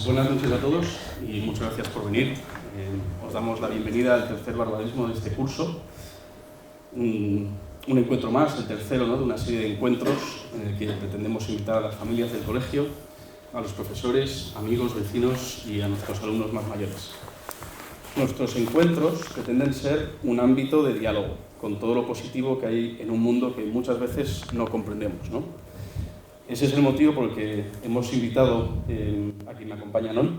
buenas noches a todos y muchas gracias por venir. Os damos la bienvenida al tercer barbarismo de este curso. Un encuentro más, el tercero, ¿no?, de una serie de encuentros en el que pretendemos invitar a las familias del colegio, a los profesores, amigos, vecinos y a nuestros alumnos más mayores. Nuestros encuentros pretenden ser un ámbito de diálogo con todo lo positivo que hay en un mundo que muchas veces no comprendemos, ¿no? Ese es el motivo por el que hemos invitado a quien me acompañan hoy,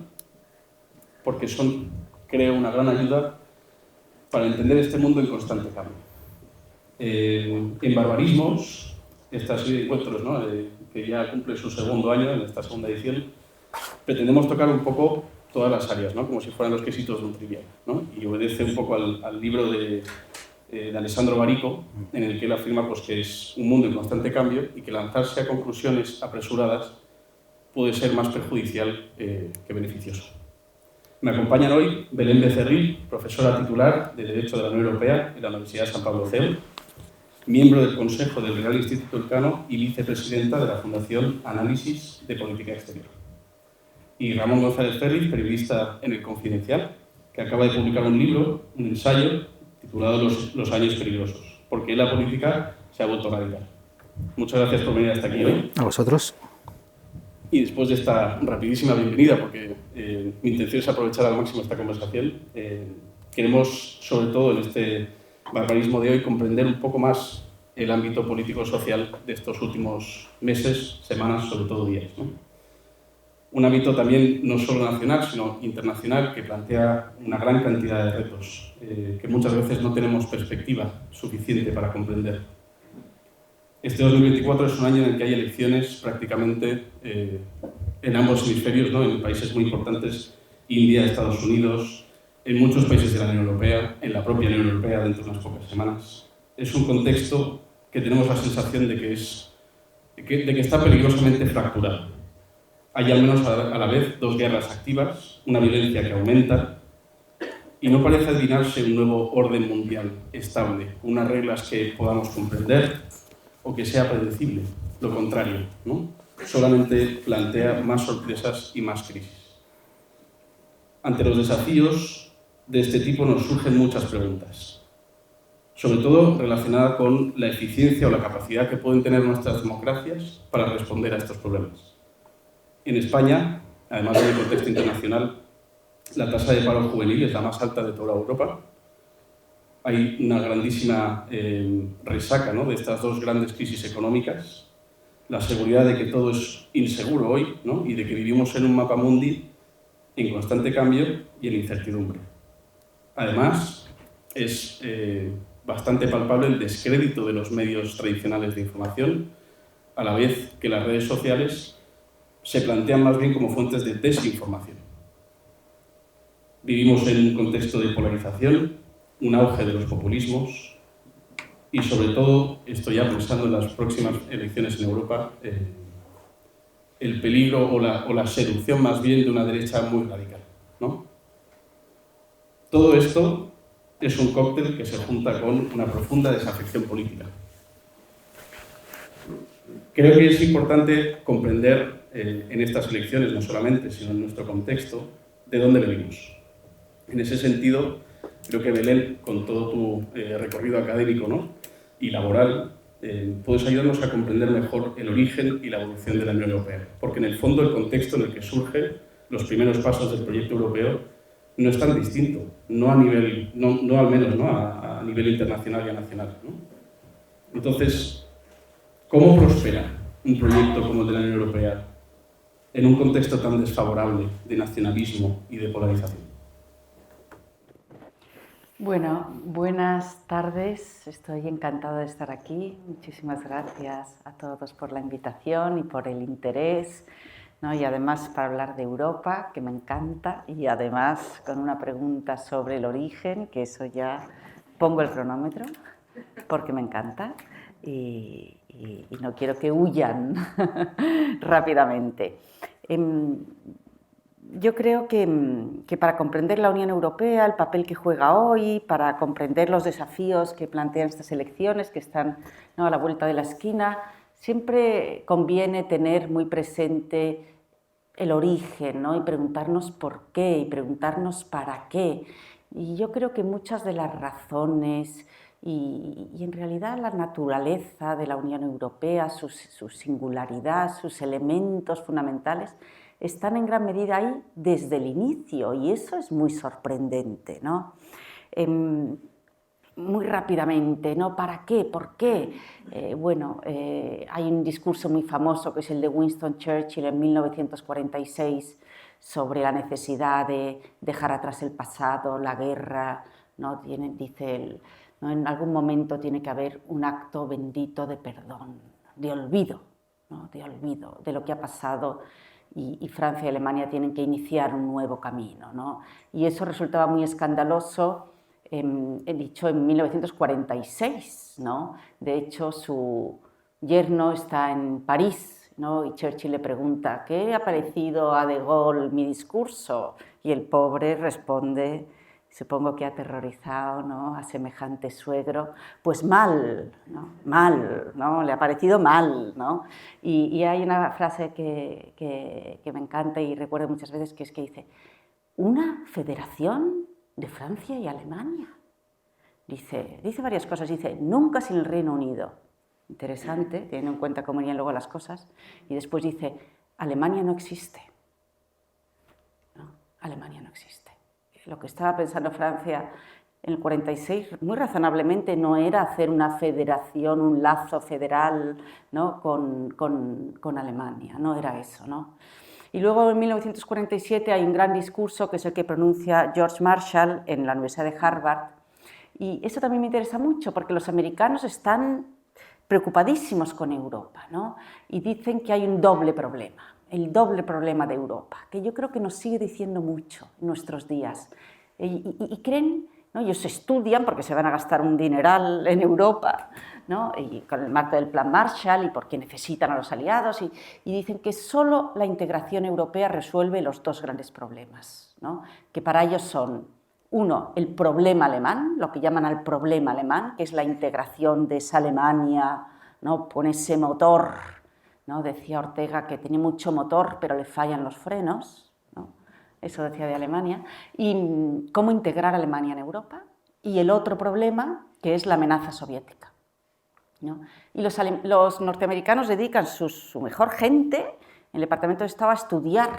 porque son, creo, una gran ayuda para entender este mundo en constante cambio. En Barbarismos, esta serie de encuentros, ¿no?, que ya cumple su segundo año en esta segunda edición, pretendemos tocar un poco todas las áreas, ¿no?, como si fueran los quesitos de un trivial, ¿no? Y obedece un poco al libro de Alessandro Barico, en el que él afirma pues, que es un mundo en constante cambio y que lanzarse a conclusiones apresuradas puede ser más perjudicial que beneficioso. Me acompañan hoy Belén Becerril, profesora titular de Derecho de la Unión Europea en la Universidad de San Pablo CEU, miembro del Consejo del Real Instituto Elcano y vicepresidenta de la Fundación Análisis de Política Exterior. Y Ramón González Ferriz, periodista en El Confidencial, que acaba de publicar un libro, un ensayo, titulado Los años peligrosos, porque la política se ha vuelto radical. Muchas gracias por venir hasta aquí hoy. A vosotros. Y después de esta rapidísima bienvenida, porque mi intención es aprovechar al máximo esta conversación, queremos, sobre todo en este barbarismo de hoy, comprender un poco más el ámbito político-social de estos últimos meses, semanas, sobre todo días, ¿no? Un ámbito también no solo nacional, sino internacional, que plantea una gran cantidad de retos que muchas veces no tenemos perspectiva suficiente para comprender. Este 2024 es un año en el que hay elecciones prácticamente en ambos hemisferios, ¿no?, en países muy importantes, India, Estados Unidos, en muchos países de la Unión Europea, en la propia Unión Europea dentro de unas pocas semanas. Es un contexto que tenemos la sensación de que está peligrosamente fracturado. Hay al menos a la vez dos guerras activas, una violencia que aumenta y no parece adivinarse un nuevo orden mundial estable, unas reglas que podamos comprender o que sea predecible. Lo contrario, ¿no?, solamente plantea más sorpresas y más crisis. Ante los desafíos de este tipo nos surgen muchas preguntas, sobre todo relacionadas con la eficiencia o la capacidad que pueden tener nuestras democracias para responder a estos problemas. En España, además del contexto internacional, la tasa de paro juvenil es la más alta de toda Europa. Hay una grandísima resaca, ¿no?, de estas dos grandes crisis económicas, la seguridad de que todo es inseguro hoy, ¿no?, y de que vivimos en un mapa mundi en constante cambio y en incertidumbre. Además, es bastante palpable el descrédito de los medios tradicionales de información, a la vez que las redes sociales se plantean más bien como fuentes de desinformación. Vivimos en un contexto de polarización, un auge de los populismos y, sobre todo, estoy ya pensando en las próximas elecciones en Europa, el peligro o la seducción más bien de una derecha muy radical, ¿no? Todo esto es un cóctel que se junta con una profunda desafección política. Creo que es importante comprender en estas elecciones, no solamente, sino en nuestro contexto, de dónde venimos. En ese sentido, creo que Belén, con todo tu recorrido académico, ¿no?, y laboral, puedes ayudarnos a comprender mejor el origen y la evolución de la Unión Europea, porque en el fondo el contexto en el que surgen los primeros pasos del proyecto europeo no es tan distinto, no a nivel, no al menos, ¿no?, a nivel internacional y a nacional, ¿no? Entonces, ¿cómo prospera un proyecto como el de la Unión Europea en un contexto tan desfavorable de nacionalismo y de polarización? Bueno, buenas tardes. Estoy encantada de estar aquí. Muchísimas gracias a todos por la invitación y por el interés, ¿no? Y además para hablar de Europa, que me encanta, y además con una pregunta sobre el origen, que eso ya pongo el cronómetro, porque me encanta. Y no quiero que huyan rápidamente. Yo creo que para comprender la Unión Europea, el papel que juega hoy, para comprender los desafíos que plantean estas elecciones que están, ¿no?, a la vuelta de la esquina, siempre conviene tener muy presente el origen, ¿no? Y preguntarnos por qué, y preguntarnos para qué. Y yo creo que muchas de las razones y en realidad la naturaleza de la Unión Europea, su singularidad, sus elementos fundamentales, están en gran medida ahí desde el inicio, y eso es muy sorprendente, ¿no? Muy rápidamente, ¿no? ¿Para qué? ¿Por qué? Hay un discurso muy famoso que es el de Winston Churchill en 1946 sobre la necesidad de dejar atrás el pasado, la guerra, ¿no? Dice él, ¿no? En algún momento tiene que haber un acto bendito de perdón, de olvido, ¿no? De olvido de lo que ha pasado, y Francia y Alemania tienen que iniciar un nuevo camino, ¿no? Y eso resultaba muy escandaloso. He dicho en 1946, ¿no? De hecho, su yerno está en París, ¿no? Y Churchill le pregunta, ¿qué ha parecido a De Gaulle mi discurso? Y el pobre responde, supongo que aterrorizado, ¿no? A semejante suegro, pues mal, ¿no? Mal, ¿no? Le ha parecido mal, ¿no? Y hay una frase que me encanta y recuerdo muchas veces, que es que dice, ¿una federación de Francia y Alemania? Dice varias cosas, dice, nunca sin el Reino Unido. Interesante, teniendo en cuenta cómo irían luego las cosas. Y después dice, Alemania no existe. ¿No? Alemania no existe. Lo que estaba pensando Francia en el 46, muy razonablemente, no era hacer una federación, un lazo federal, ¿no? con Alemania, no era eso, ¿no? Y luego en 1947 hay un gran discurso que es el que pronuncia George Marshall en la Universidad de Harvard, y eso también me interesa mucho porque los americanos están preocupadísimos con Europa, ¿no? Y dicen que hay un doble problema, el doble problema de Europa, que yo creo que nos sigue diciendo mucho en nuestros días. Y creen, ¿no? Ellos estudian porque se van a gastar un dineral en Europa, ¿no? Y con el marco del Plan Marshall y porque necesitan a los aliados, y dicen que solo la integración europea resuelve los dos grandes problemas, ¿no? Que para ellos son, uno, el problema alemán, lo que llaman el problema alemán, que es la integración de esa Alemania, ¿no? Con ese motor, ¿no? Decía Ortega que tenía mucho motor pero le fallan los frenos, ¿no? Eso decía de Alemania. Y cómo integrar a Alemania en Europa. Y el otro problema, que es la amenaza soviética, ¿no? Y los norteamericanos dedican su mejor gente en el Departamento de Estado a estudiar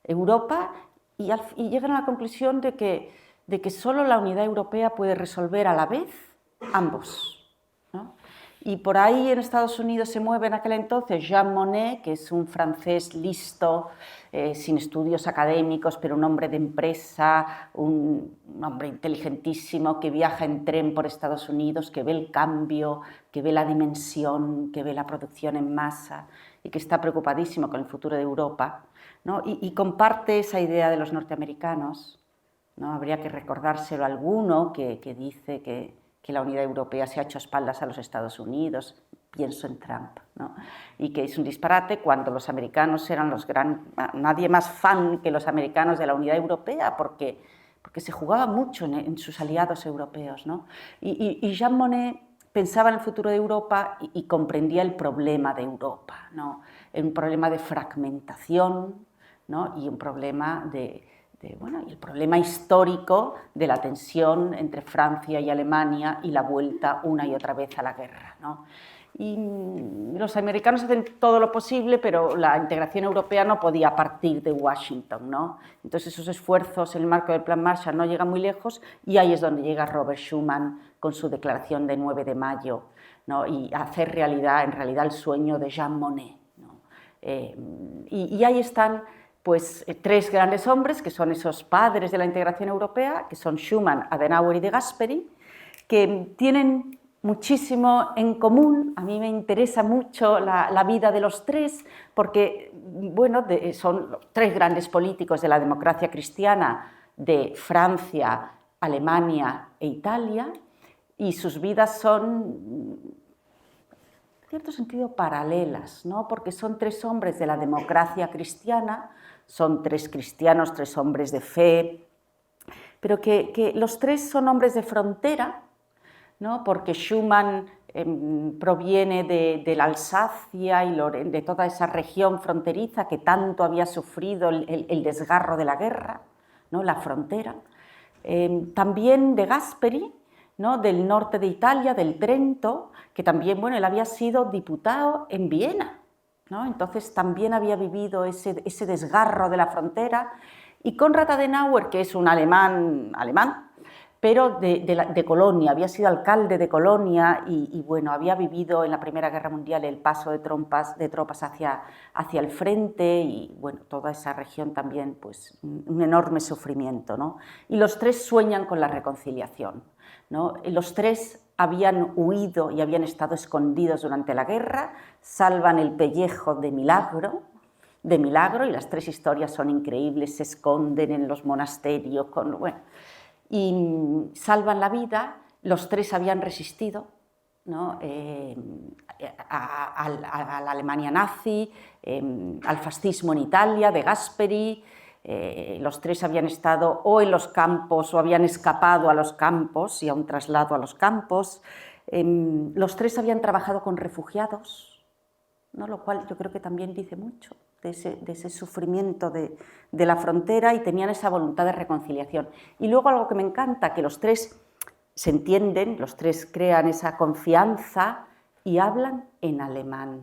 Europa y llegan a la conclusión de que solo la unidad europea puede resolver a la vez ambos, ¿no? Y por ahí en Estados Unidos se mueve en aquel entonces Jean Monnet, que es un francés listo, sin estudios académicos, pero un hombre de empresa, un hombre inteligentísimo, que viaja en tren por Estados Unidos, que ve el cambio, que ve la dimensión, que ve la producción en masa y que está preocupadísimo con el futuro de Europa, ¿no? Y comparte esa idea de los norteamericanos, ¿no? Habría que recordárselo a alguno que dice que la unidad europea se ha hecho a espaldas a los Estados Unidos, pienso en Trump, ¿no? Y que es un disparate cuando los americanos eran nadie más fan que los americanos de la unidad europea, porque se jugaba mucho en sus aliados europeos, ¿no? Y Jean Monnet pensaba en el futuro de Europa y comprendía el problema de Europa, ¿no? Un problema de fragmentación, ¿no? Y un problema el problema histórico de la tensión entre Francia y Alemania y la vuelta una y otra vez a la guerra, ¿no? Y los americanos hacen todo lo posible, pero la integración europea no podía partir de Washington, ¿no? Entonces esos esfuerzos en el marco del Plan Marshall no llegan muy lejos, y ahí es donde llega Robert Schuman con su declaración de 9 de mayo, ¿no? Y hacer realidad el sueño de Jean Monnet, ¿no? Y ahí están pues 3 grandes hombres que son esos padres de la integración europea, que son Schuman, Adenauer y De Gasperi, que tienen muchísimo en común. A mí me interesa mucho la vida de los 3, porque son los 3 grandes políticos de la democracia cristiana de Francia, Alemania e Italia, y sus vidas son, en cierto sentido, paralelas, ¿no? Porque son 3 hombres de la democracia cristiana, son 3 cristianos, 3 hombres de fe, pero que los 3 son hombres de frontera, ¿no? Porque Schumann proviene de la Alsacia y de toda esa región fronteriza que tanto había sufrido el desgarro de la guerra, ¿no? La frontera. También de Gasperi, ¿no? Del norte de Italia, del Trento, que también, bueno, él había sido diputado en Viena, ¿no? Entonces también había vivido ese desgarro de la frontera. Y Konrad Adenauer, que es un alemán, pero de Colonia, había sido alcalde de Colonia y bueno, había vivido en la Primera Guerra Mundial el paso de tropas hacia el frente y bueno, toda esa región también, pues un enorme sufrimiento, ¿no? Y los tres sueñan con la reconciliación, ¿no? Los tres habían huido y habían estado escondidos durante la guerra, salvan el pellejo de milagro, y las tres historias son increíbles, se esconden en los monasterios, bueno, y salvan la vida. Los tres habían resistido, ¿no? A la Alemania nazi, al fascismo en Italia, de Gasperi. Los tres habían estado o en los campos o habían escapado a los campos y a un traslado a los campos. Los tres habían trabajado con refugiados, ¿no? Lo cual yo creo que también dice mucho de ese sufrimiento de la frontera, y tenían esa voluntad de reconciliación. Y luego algo que me encanta, que los tres se entienden, los tres crean esa confianza y hablan en alemán.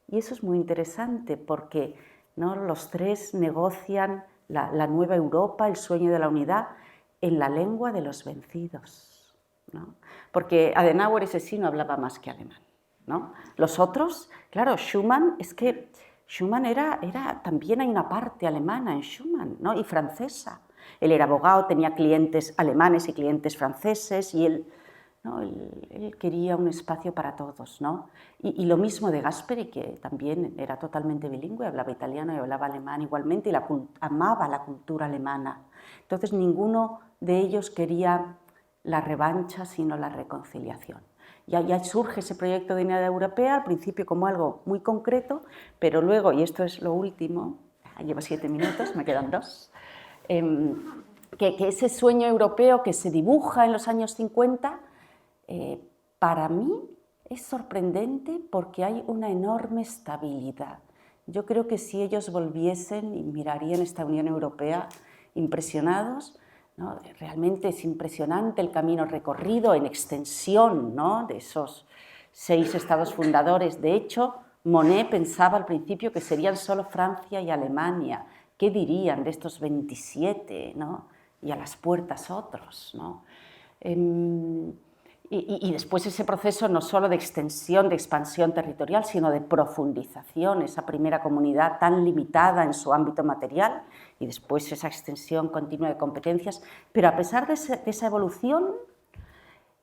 Y eso es muy interesante porque, ¿no? Los tres negocian la nueva Europa, el sueño de la unidad, en la lengua de los vencidos, ¿no? Porque Adenauer, ese sí, no hablaba más que alemán, ¿no? Los otros, claro, Schumann era también hay una parte alemana en Schumann, ¿no? Y francesa. Él era abogado, tenía clientes alemanes y clientes franceses y él, ¿no? Él quería un espacio para todos, ¿no? Y lo mismo de Gasperi, que también era totalmente bilingüe, hablaba italiano y hablaba alemán igualmente y amaba la cultura alemana. Entonces ninguno de ellos quería la revancha, sino la reconciliación. Ya surge ese proyecto de unidad europea, al principio como algo muy concreto, pero luego, y esto es lo último, llevo 7 minutos, me quedan 2, que ese sueño europeo que se dibuja en los años 50, para mí es sorprendente porque hay una enorme estabilidad. Yo creo que si ellos volviesen y mirarían esta Unión Europea impresionados, ¿no? Realmente es impresionante el camino recorrido en extensión, ¿no? De esos 6 estados fundadores. De hecho, Monnet pensaba al principio que serían solo Francia y Alemania. ¿Qué dirían de estos 27, ¿no? Y a las puertas otros, ¿no? Y después ese proceso no solo de extensión, de expansión territorial, sino de profundización, esa primera comunidad tan limitada en su ámbito material y después esa extensión continua de competencias. Pero a pesar de esa evolución,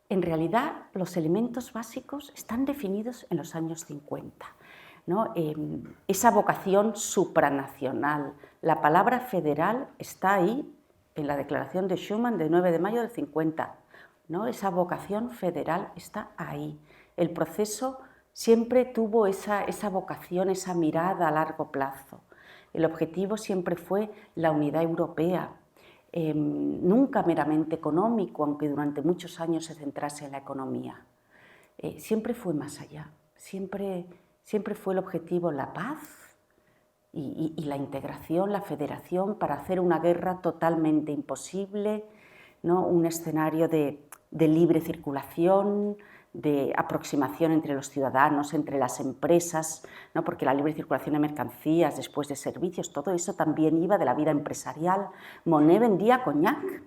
en realidad los elementos básicos están definidos en los años 50, ¿no? Esa vocación supranacional, la palabra federal está ahí en la declaración de Schuman de 9 de mayo del 50, ¿no? Esa vocación federal está ahí. El proceso siempre tuvo esa vocación, esa mirada a largo plazo. El objetivo siempre fue la unidad europea, nunca meramente económico, aunque durante muchos años se centrase en la economía. Siempre fue más allá, siempre fue el objetivo la paz y la integración, la federación, para hacer una guerra totalmente imposible, ¿no? Un escenario de libre circulación, de aproximación entre los ciudadanos, entre las empresas, ¿no? Porque la libre circulación de mercancías, después de servicios, todo eso también iba de la vida empresarial. Monnet vendía coñac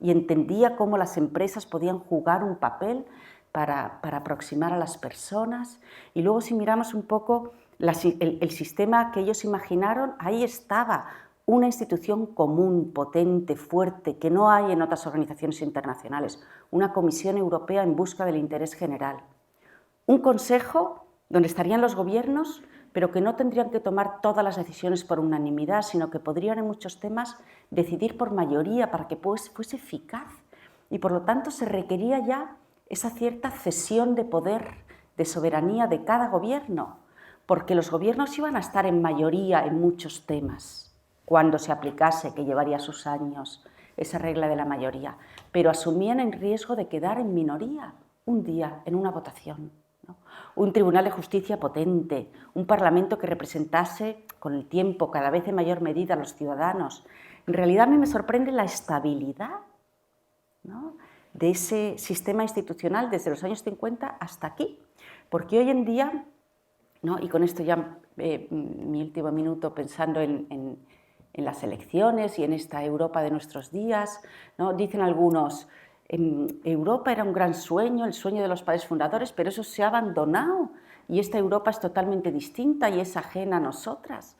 y entendía cómo las empresas podían jugar un papel para aproximar a las personas. Y luego, si miramos un poco el sistema que ellos imaginaron, ahí estaba una institución común, potente, fuerte, que no hay en otras organizaciones internacionales, una Comisión Europea en busca del interés general, un Consejo donde estarían los gobiernos, pero que no tendrían que tomar todas las decisiones por unanimidad, sino que podrían en muchos temas decidir por mayoría para que fuese eficaz. Y por lo tanto se requería ya esa cierta cesión de poder, de soberanía de cada gobierno, porque los gobiernos iban a estar en mayoría en muchos temas cuando se aplicase, que llevaría sus años, esa regla de la mayoría, pero asumían el riesgo de quedar en minoría, un día en una votación, ¿no? Un tribunal de justicia potente, un parlamento que representase con el tiempo cada vez en mayor medida a los ciudadanos. En realidad a mí me sorprende la estabilidad, ¿no?, de ese sistema institucional desde los años 50 hasta aquí, porque hoy en día, ¿no?, y con esto ya mi último minuto pensando en las elecciones y en esta Europa de nuestros días, ¿no?, dicen algunos, Europa era un gran sueño, el sueño de los padres fundadores, pero eso se ha abandonado y esta Europa es totalmente distinta y es ajena a nosotras.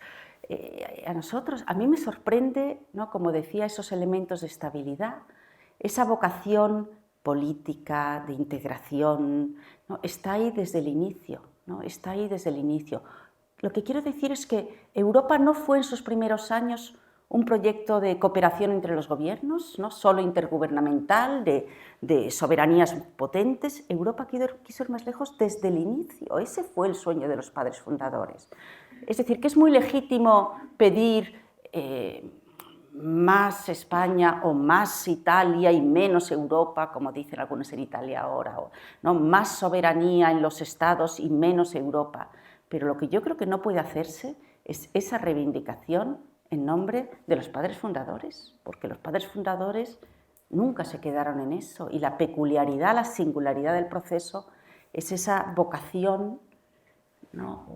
A nosotros. A mí me sorprende, ¿no?, como decía, esos elementos de estabilidad, esa vocación política, de integración, ¿no?, está ahí desde el inicio, ¿no?, está ahí desde el inicio. Lo que quiero decir es que Europa no fue en sus primeros años un proyecto de cooperación entre los gobiernos, no solo intergubernamental, de soberanías potentes. Europa quiso ir más lejos desde el inicio. Ese fue el sueño de los padres fundadores. Es decir, que es muy legítimo pedir más España o más Italia y menos Europa, como dicen algunos en Italia ahora, ¿no?, más soberanía en los estados y menos Europa. Pero lo que yo creo que no puede hacerse es esa reivindicación en nombre de los padres fundadores, porque los padres fundadores nunca se quedaron en eso y la peculiaridad, la singularidad del proceso es esa vocación, ¿no?,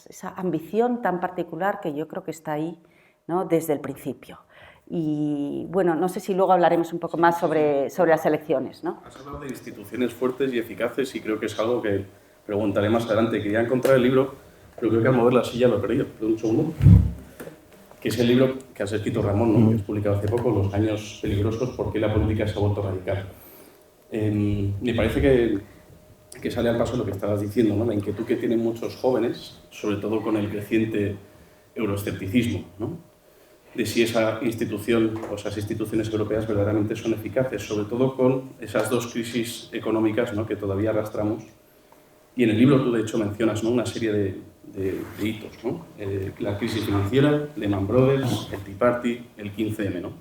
esa ambición tan particular que yo creo que está ahí, ¿no?, desde el principio. Y bueno, no sé si luego hablaremos un poco más sobre las elecciones, ¿no? Has hablado de instituciones fuertes y eficaces y creo que es algo que preguntaré más adelante. Quería encontrar el libro, pero creo que al mover la silla lo he perdido. Un segundo. Que es el libro que has escrito, Ramón, ¿no?, que has publicado hace poco, Los años peligrosos, ¿por qué la política se ha vuelto radical? Me parece que sale al paso de lo que estabas diciendo, ¿no?, la inquietud que tienen muchos jóvenes, sobre todo con el creciente euroescepticismo, ¿no?, de si esa institución o esas instituciones europeas verdaderamente son eficaces, sobre todo con esas dos crisis económicas, ¿no?, que todavía arrastramos. Y en el libro tú, de hecho, mencionas, ¿no?, una serie de hitos, ¿no? La crisis financiera, Lehman Brothers, el Tea Party, el 15M, ¿no?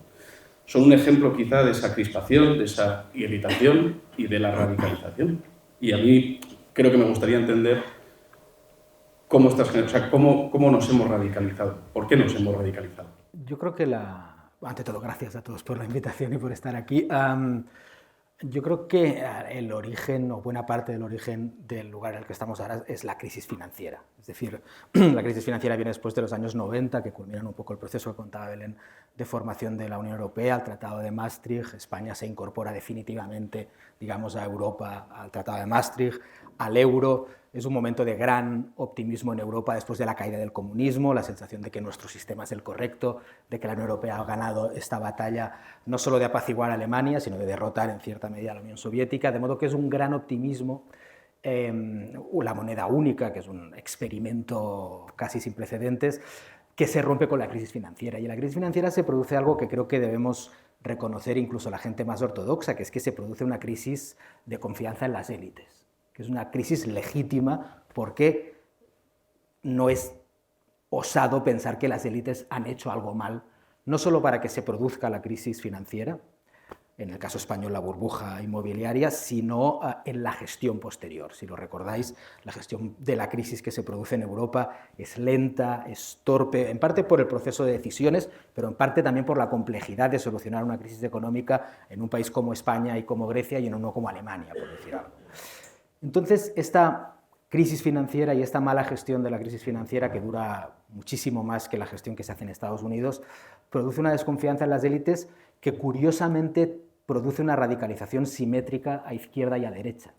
Son un ejemplo quizá de esa crispación, de esa irritación y de la radicalización. Y a mí creo que me gustaría entender cómo nos hemos radicalizado, por qué nos hemos radicalizado. Yo creo que ante todo, gracias a todos por la invitación y por estar aquí. Yo creo que el origen, o buena parte del origen del lugar en el que estamos ahora, es la crisis financiera. Es decir, la crisis financiera viene después de los años 90, que culminan un poco el proceso que contaba Belén de formación de la Unión Europea, al Tratado de Maastricht. España se incorpora definitivamente, digamos, a Europa, al Tratado de Maastricht, al euro. Es un momento de gran optimismo en Europa después de la caída del comunismo, la sensación de que nuestro sistema es el correcto, de que la Unión Europea ha ganado esta batalla no solo de apaciguar a Alemania, sino de derrotar en cierta medida a la Unión Soviética, de modo que es un gran optimismo. La moneda única, que es un experimento casi sin precedentes, que se rompe con la crisis financiera. Y en la crisis financiera se produce algo que creo que debemos reconocer incluso la gente más ortodoxa, que es que se produce una crisis de confianza en las élites, que es una crisis legítima porque no es osado pensar que las élites han hecho algo mal, no solo para que se produzca la crisis financiera, en el caso español la burbuja inmobiliaria, sino en la gestión posterior. Si lo recordáis, la gestión de la crisis que se produce en Europa es lenta, es torpe, en parte por el proceso de decisiones, pero en parte también por la complejidad de solucionar una crisis económica en un país como España y como Grecia y en uno como Alemania, por decir algo. Entonces, esta crisis financiera y esta mala gestión de la crisis financiera, que dura muchísimo más que la gestión que se hace en Estados Unidos, produce una desconfianza en las élites que curiosamente produce una radicalización simétrica a izquierda y a derecha.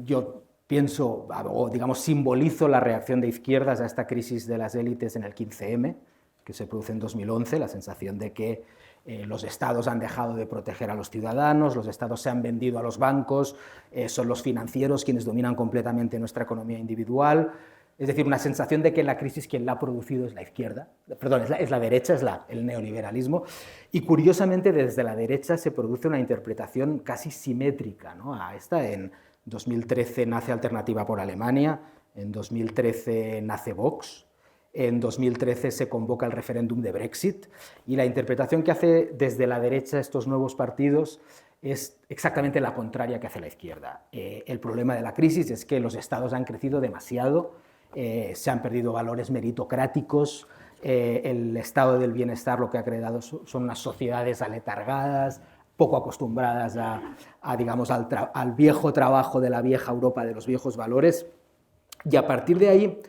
Yo pienso, o digamos, simbolizo la reacción de izquierdas a esta crisis de las élites en el 15M, que se produce en 2011, la sensación de que los estados han dejado de proteger a los ciudadanos, los estados se han vendido a los bancos, son los financieros quienes dominan completamente nuestra economía individual. Es decir, una sensación de que la crisis quien la ha producido es la izquierda, perdón, es la derecha, es el neoliberalismo, y curiosamente desde la derecha se produce una interpretación casi simétrica, ¿no?, a esta. En 2013 nace Alternativa por Alemania, en 2013 nace Vox, en 2013 se convoca el referéndum de Brexit, y la interpretación que hace desde la derecha estos nuevos partidos es exactamente la contraria que hace la izquierda. El problema de la crisis es que los estados han crecido demasiado, se han perdido valores meritocráticos, el estado del bienestar lo que ha creado son unas sociedades aletargadas, poco acostumbradas digamos, al viejo trabajo de la vieja Europa, de los viejos valores, y a partir de ahí,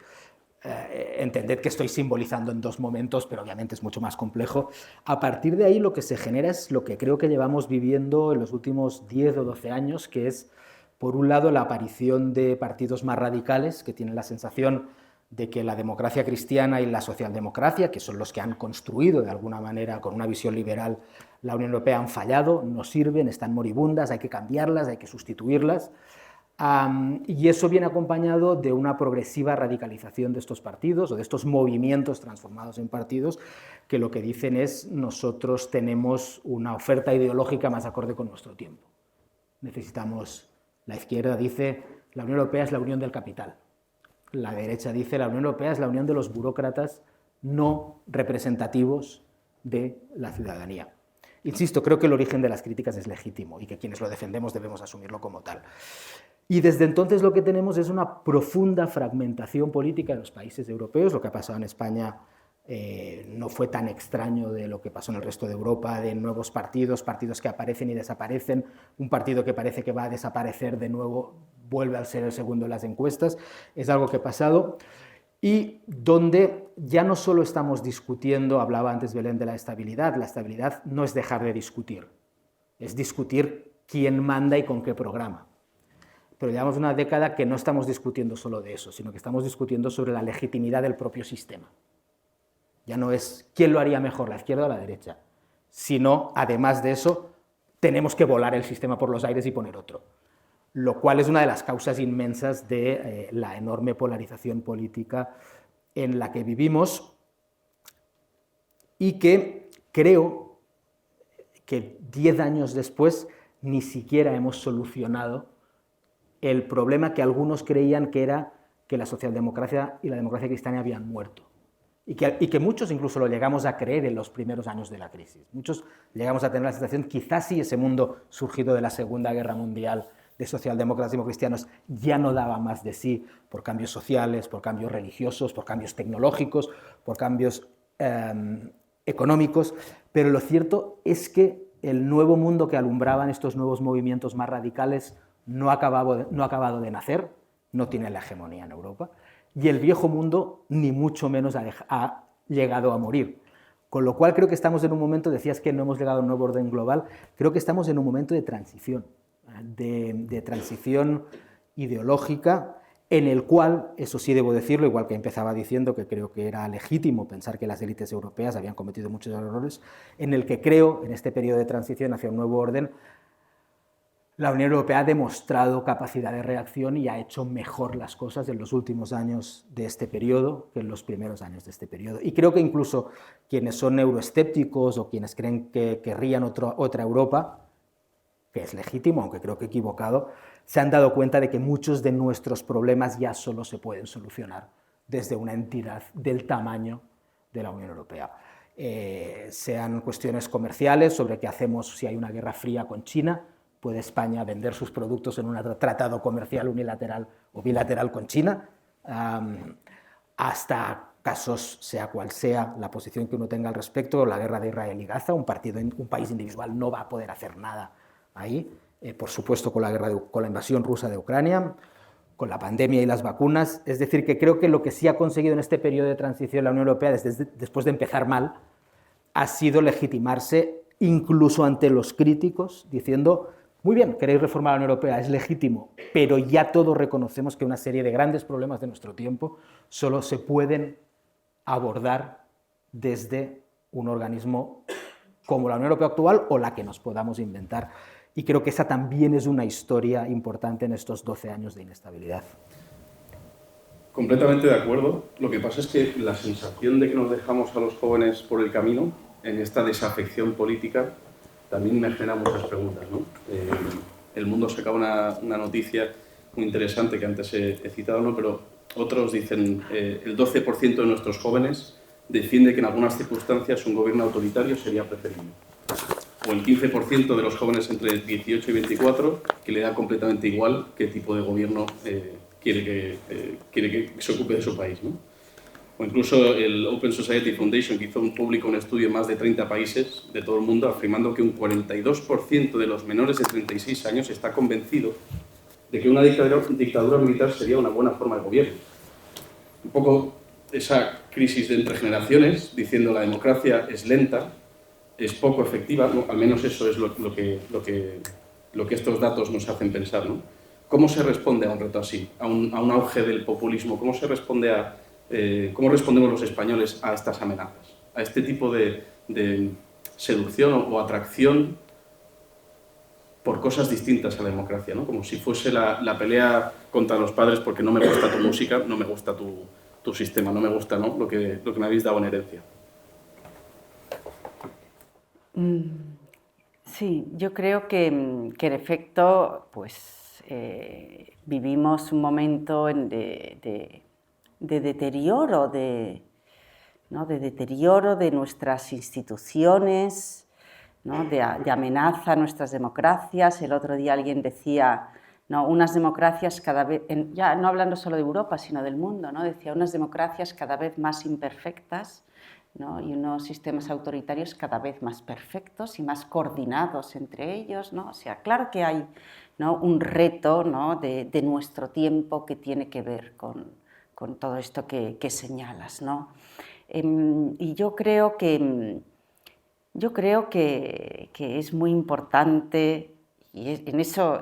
entended que estoy simbolizando en dos momentos, pero obviamente es mucho más complejo. A partir de ahí lo que se genera es lo que creo que llevamos viviendo en los últimos 10 o 12 años, que es, por un lado, la aparición de partidos más radicales que tienen la sensación de que la democracia cristiana y la socialdemocracia, que son los que han construido de alguna manera con una visión liberal la Unión Europea, han fallado, no sirven, están moribundas, hay que cambiarlas, hay que sustituirlas. Y eso viene acompañado de una progresiva radicalización de estos partidos o de estos movimientos transformados en partidos que lo que dicen es: nosotros tenemos una oferta ideológica más acorde con nuestro tiempo. Necesitamos, la izquierda dice, la Unión Europea es la unión del capital. La derecha dice, la Unión Europea es la unión de los burócratas no representativos de la ciudadanía. Insisto, creo que el origen de las críticas es legítimo y que quienes lo defendemos debemos asumirlo como tal. Y desde entonces lo que tenemos es una profunda fragmentación política en los países europeos. Lo que ha pasado en España no fue tan extraño de lo que pasó en el resto de Europa, de nuevos partidos, partidos que aparecen y desaparecen, un partido que parece que va a desaparecer de nuevo vuelve a ser el segundo en las encuestas. Es algo que ha pasado y donde ya no solo estamos discutiendo, hablaba antes Belén de la estabilidad no es dejar de discutir, es discutir quién manda y con qué programa. Pero llevamos una década que no estamos discutiendo solo de eso, sino que estamos discutiendo sobre la legitimidad del propio sistema. Ya no es quién lo haría mejor, la izquierda o la derecha, sino, además de eso, tenemos que volar el sistema por los aires y poner otro, lo cual es una de las causas inmensas de la enorme polarización política en la que vivimos y que creo que 10 años después ni siquiera hemos solucionado el problema que algunos creían que era que la socialdemocracia y la democracia cristiana habían muerto. Y que muchos incluso lo llegamos a creer en los primeros años de la crisis. Muchos llegamos a tener la sensación, quizás sí ese mundo surgido de la Segunda Guerra Mundial de socialdemócratas y democristianos ya no daba más de sí por cambios sociales, por cambios religiosos, por cambios tecnológicos, por cambios económicos, pero lo cierto es que el nuevo mundo que alumbraban estos nuevos movimientos más radicales no ha acabado de nacer, no tiene la hegemonía en Europa, y el viejo mundo ni mucho menos ha llegado a morir. Con lo cual creo que estamos en un momento, decías que no hemos llegado a un nuevo orden global, creo que estamos en un momento de transición ideológica, en el cual, eso sí debo decirlo, igual que empezaba diciendo que creo que era legítimo pensar que las élites europeas habían cometido muchos errores, en el que creo, en este periodo de transición hacia un nuevo orden, la Unión Europea ha demostrado capacidad de reacción y ha hecho mejor las cosas en los últimos años de este periodo que en los primeros años de este periodo. Y creo que incluso quienes son euroescépticos o quienes creen que querrían otra Europa, que es legítimo, aunque creo que equivocado, se han dado cuenta de que muchos de nuestros problemas ya solo se pueden solucionar desde una entidad del tamaño de la Unión Europea. Sean cuestiones comerciales sobre qué hacemos si hay una guerra fría con China. ¿Puede España vender sus productos en un tratado comercial unilateral o bilateral con China? Hasta casos, sea cual sea la posición que uno tenga al respecto, la guerra de Israel y Gaza, un país individual no va a poder hacer nada ahí. Por supuesto, con la invasión rusa de Ucrania, con la pandemia y las vacunas. Es decir, que creo que lo que sí ha conseguido en este periodo de transición la Unión Europea, después de empezar mal, ha sido legitimarse incluso ante los críticos, diciendo: muy bien, queréis reformar la Unión Europea, es legítimo, pero ya todos reconocemos que una serie de grandes problemas de nuestro tiempo solo se pueden abordar desde un organismo como la Unión Europea actual o la que nos podamos inventar. Y creo que esa también es una historia importante en estos 12 años de inestabilidad. Completamente de acuerdo. Lo que pasa es que la sensación de que nos dejamos a los jóvenes por el camino, en esta desafección política, también me genera muchas preguntas, ¿no? El Mundo saca una noticia muy interesante que antes he citado, ¿no? Pero otros dicen el 12% de nuestros jóvenes defiende que en algunas circunstancias un gobierno autoritario sería preferible. o el 15% de los jóvenes entre 18 y 24 que le da completamente igual qué tipo de gobierno quiere que se ocupe de su país, ¿no? O incluso el Open Society Foundation, que hizo un estudio en más de 30 países de todo el mundo, afirmando que un 42% de los menores de 36 años está convencido de que una dictadura militar sería una buena forma de gobierno. Un poco esa crisis de entre generaciones, diciendo la democracia es lenta, es poco efectiva, ¿no? Al menos eso es lo que estos datos nos hacen pensar, ¿no? ¿Cómo se responde a un reto así, a un auge del populismo? ¿Cómo respondemos los españoles a estas amenazas, a este tipo de seducción o atracción por cosas distintas a la democracia, ¿no? Como si fuese la pelea contra los padres porque no me gusta tu música, no me gusta tu sistema, no me gusta, ¿no? lo que me habéis dado en herencia? Sí, yo creo que en efecto pues, vivimos un momento de deterioro, ¿no? de deterioro de nuestras instituciones, ¿no? de amenaza a nuestras democracias. El otro día alguien decía, ¿no? Unas democracias cada vez, ya no hablando solo de Europa, sino del mundo, ¿no? Decía, unas democracias cada vez más imperfectas, ¿no? Y unos sistemas autoritarios cada vez más perfectos y más coordinados entre ellos, ¿no? O sea, claro que hay, ¿no? un reto, ¿no? de nuestro tiempo que tiene que ver con todo esto que señalas, ¿no? Y yo creo que es muy importante, y en eso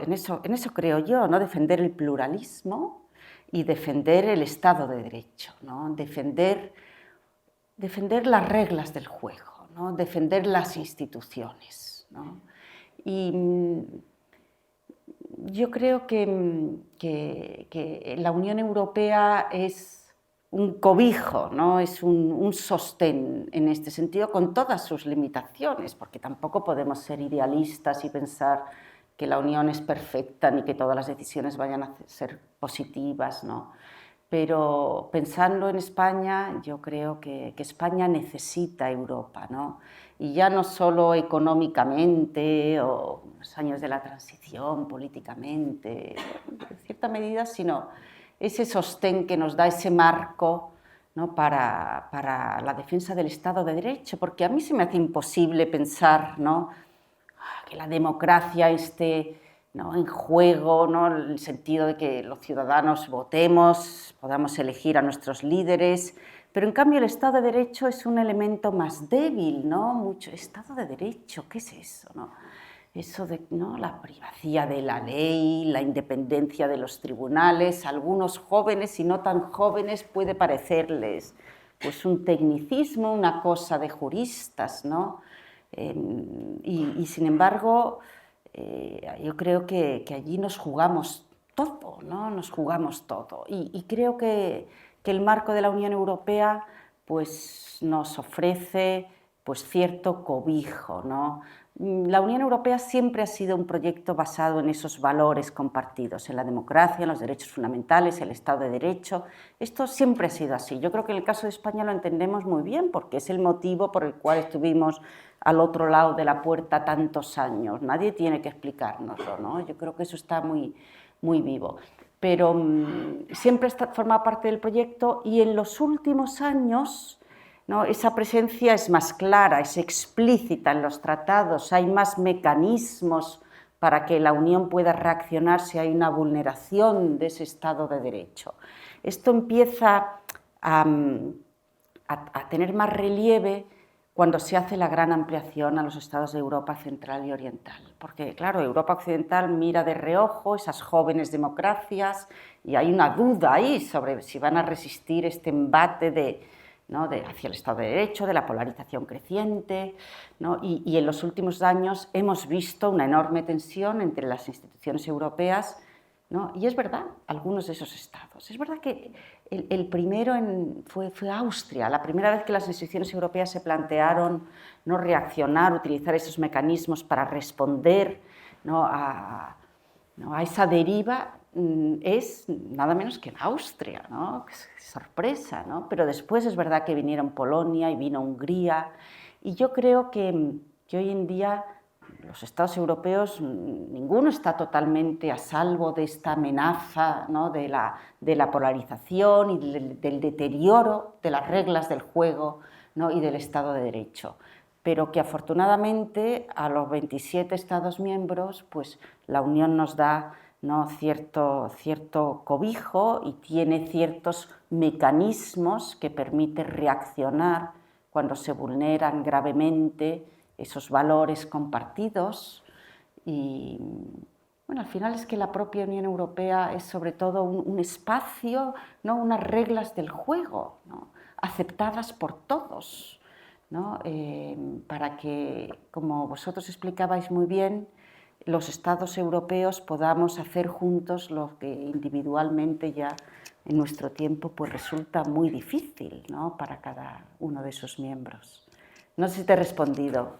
creo yo, ¿no? Defender el pluralismo y defender el Estado de Derecho, ¿no? Defender las reglas del juego, ¿no? Defender las instituciones, ¿no? Y yo creo que la Unión Europea es un cobijo, ¿no? Es un sostén en este sentido, con todas sus limitaciones, porque tampoco podemos ser idealistas y pensar que la Unión es perfecta ni que todas las decisiones vayan a ser positivas, ¿no? Pero pensando en España, yo creo que España necesita Europa, ¿no? Y ya no solo económicamente o los años de la transición, políticamente, en cierta medida, sino ese sostén que nos da ese marco, ¿no? para la defensa del Estado de Derecho, porque a mí se me hace imposible pensar, ¿no? que la democracia esté, ¿no? en juego, ¿no? en el sentido de que los ciudadanos votemos, podamos elegir a nuestros líderes, pero en cambio el Estado de Derecho es un elemento más débil, ¿no? Mucho Estado de Derecho, ¿qué es eso, no? Eso de, ¿no? la privacidad de la ley, la independencia de los tribunales, a algunos jóvenes y no tan jóvenes puede parecerles pues un tecnicismo, una cosa de juristas, ¿no? Y sin embargo, yo creo que allí nos jugamos todo, ¿no? Nos jugamos todo. Y creo que el marco de la Unión Europea pues, nos ofrece pues, cierto cobijo, ¿no? La Unión Europea siempre ha sido un proyecto basado en esos valores compartidos, en la democracia, en los derechos fundamentales, el Estado de Derecho. Esto siempre ha sido así. Yo creo que en el caso de España lo entendemos muy bien porque es el motivo por el cual estuvimos al otro lado de la puerta tantos años. Nadie tiene que explicárnoslo, ¿no? Yo creo que eso está muy, muy vivo. Pero siempre forma parte del proyecto y en los últimos años, ¿no? esa presencia es más clara, es explícita en los tratados, hay más mecanismos para que la Unión pueda reaccionar si hay una vulneración de ese Estado de Derecho. Esto empieza a tener más relieve cuando se hace la gran ampliación a los estados de Europa Central y Oriental. Porque, claro, Europa Occidental mira de reojo esas jóvenes democracias y hay una duda ahí sobre si van a resistir este embate hacia el Estado de Derecho, de la polarización creciente, ¿no? Y en los últimos años hemos visto una enorme tensión entre las instituciones europeas, ¿no? Y es verdad, algunos de esos estados. Es verdad que el primero fue Austria, la primera vez que las instituciones europeas se plantearon no reaccionar, utilizar esos mecanismos para responder, ¿no? a esa deriva, es nada menos que en Austria, ¿no? Qué sorpresa, ¿no? Pero después es verdad que vinieron Polonia y vino Hungría, y yo creo que hoy en día los Estados europeos, ninguno está totalmente a salvo de esta amenaza, ¿no?, de la polarización y del deterioro de las reglas del juego, ¿no?, y del Estado de Derecho. Pero que afortunadamente a los 27 Estados miembros, pues la Unión nos da, ¿no?, cierto cobijo y tiene ciertos mecanismos que permiten reaccionar cuando se vulneran gravemente esos valores compartidos. Y bueno, al final es que la propia Unión Europea es sobre todo un espacio, ¿no?, unas reglas del juego, ¿no?, aceptadas por todos, ¿no?, para que, como vosotros explicabais muy bien, los Estados europeos podamos hacer juntos lo que individualmente ya en nuestro tiempo pues resulta muy difícil, ¿no?, para cada uno de esos miembros. No sé si te he respondido,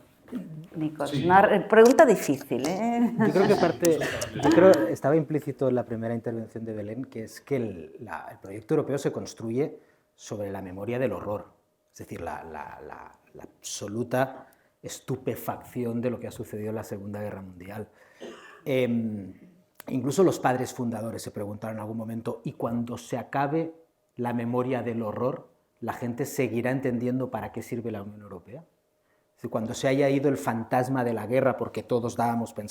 Nikos. Sí. Una pregunta difícil, ¿eh? Yo creo que estaba implícito en la primera intervención de Belén, que es que el proyecto europeo se construye sobre la memoria del horror, es decir, la absoluta estupefacción de lo que ha sucedido en la Segunda Guerra Mundial. Incluso los padres fundadores se preguntaron en algún momento, ¿y cuando se acabe la memoria del horror, la gente seguirá entendiendo para qué sirve la Unión Europea? Es decir, cuando se haya ido el fantasma de la guerra, porque todos dábamos por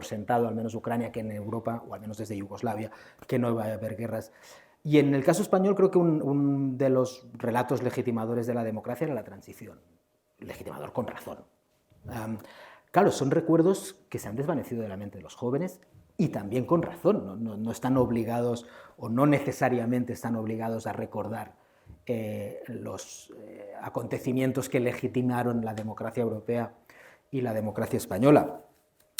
sentado, al menos Ucrania, que en Europa, o al menos desde Yugoslavia, que no iba a haber guerras. Y en el caso español creo que un de los relatos legitimadores de la democracia era la transición. Legitimador con razón. Claro, son recuerdos que se han desvanecido de la mente de los jóvenes y también con razón. No están obligados o no necesariamente están obligados a recordar los acontecimientos que legitimaron la democracia europea y la democracia española.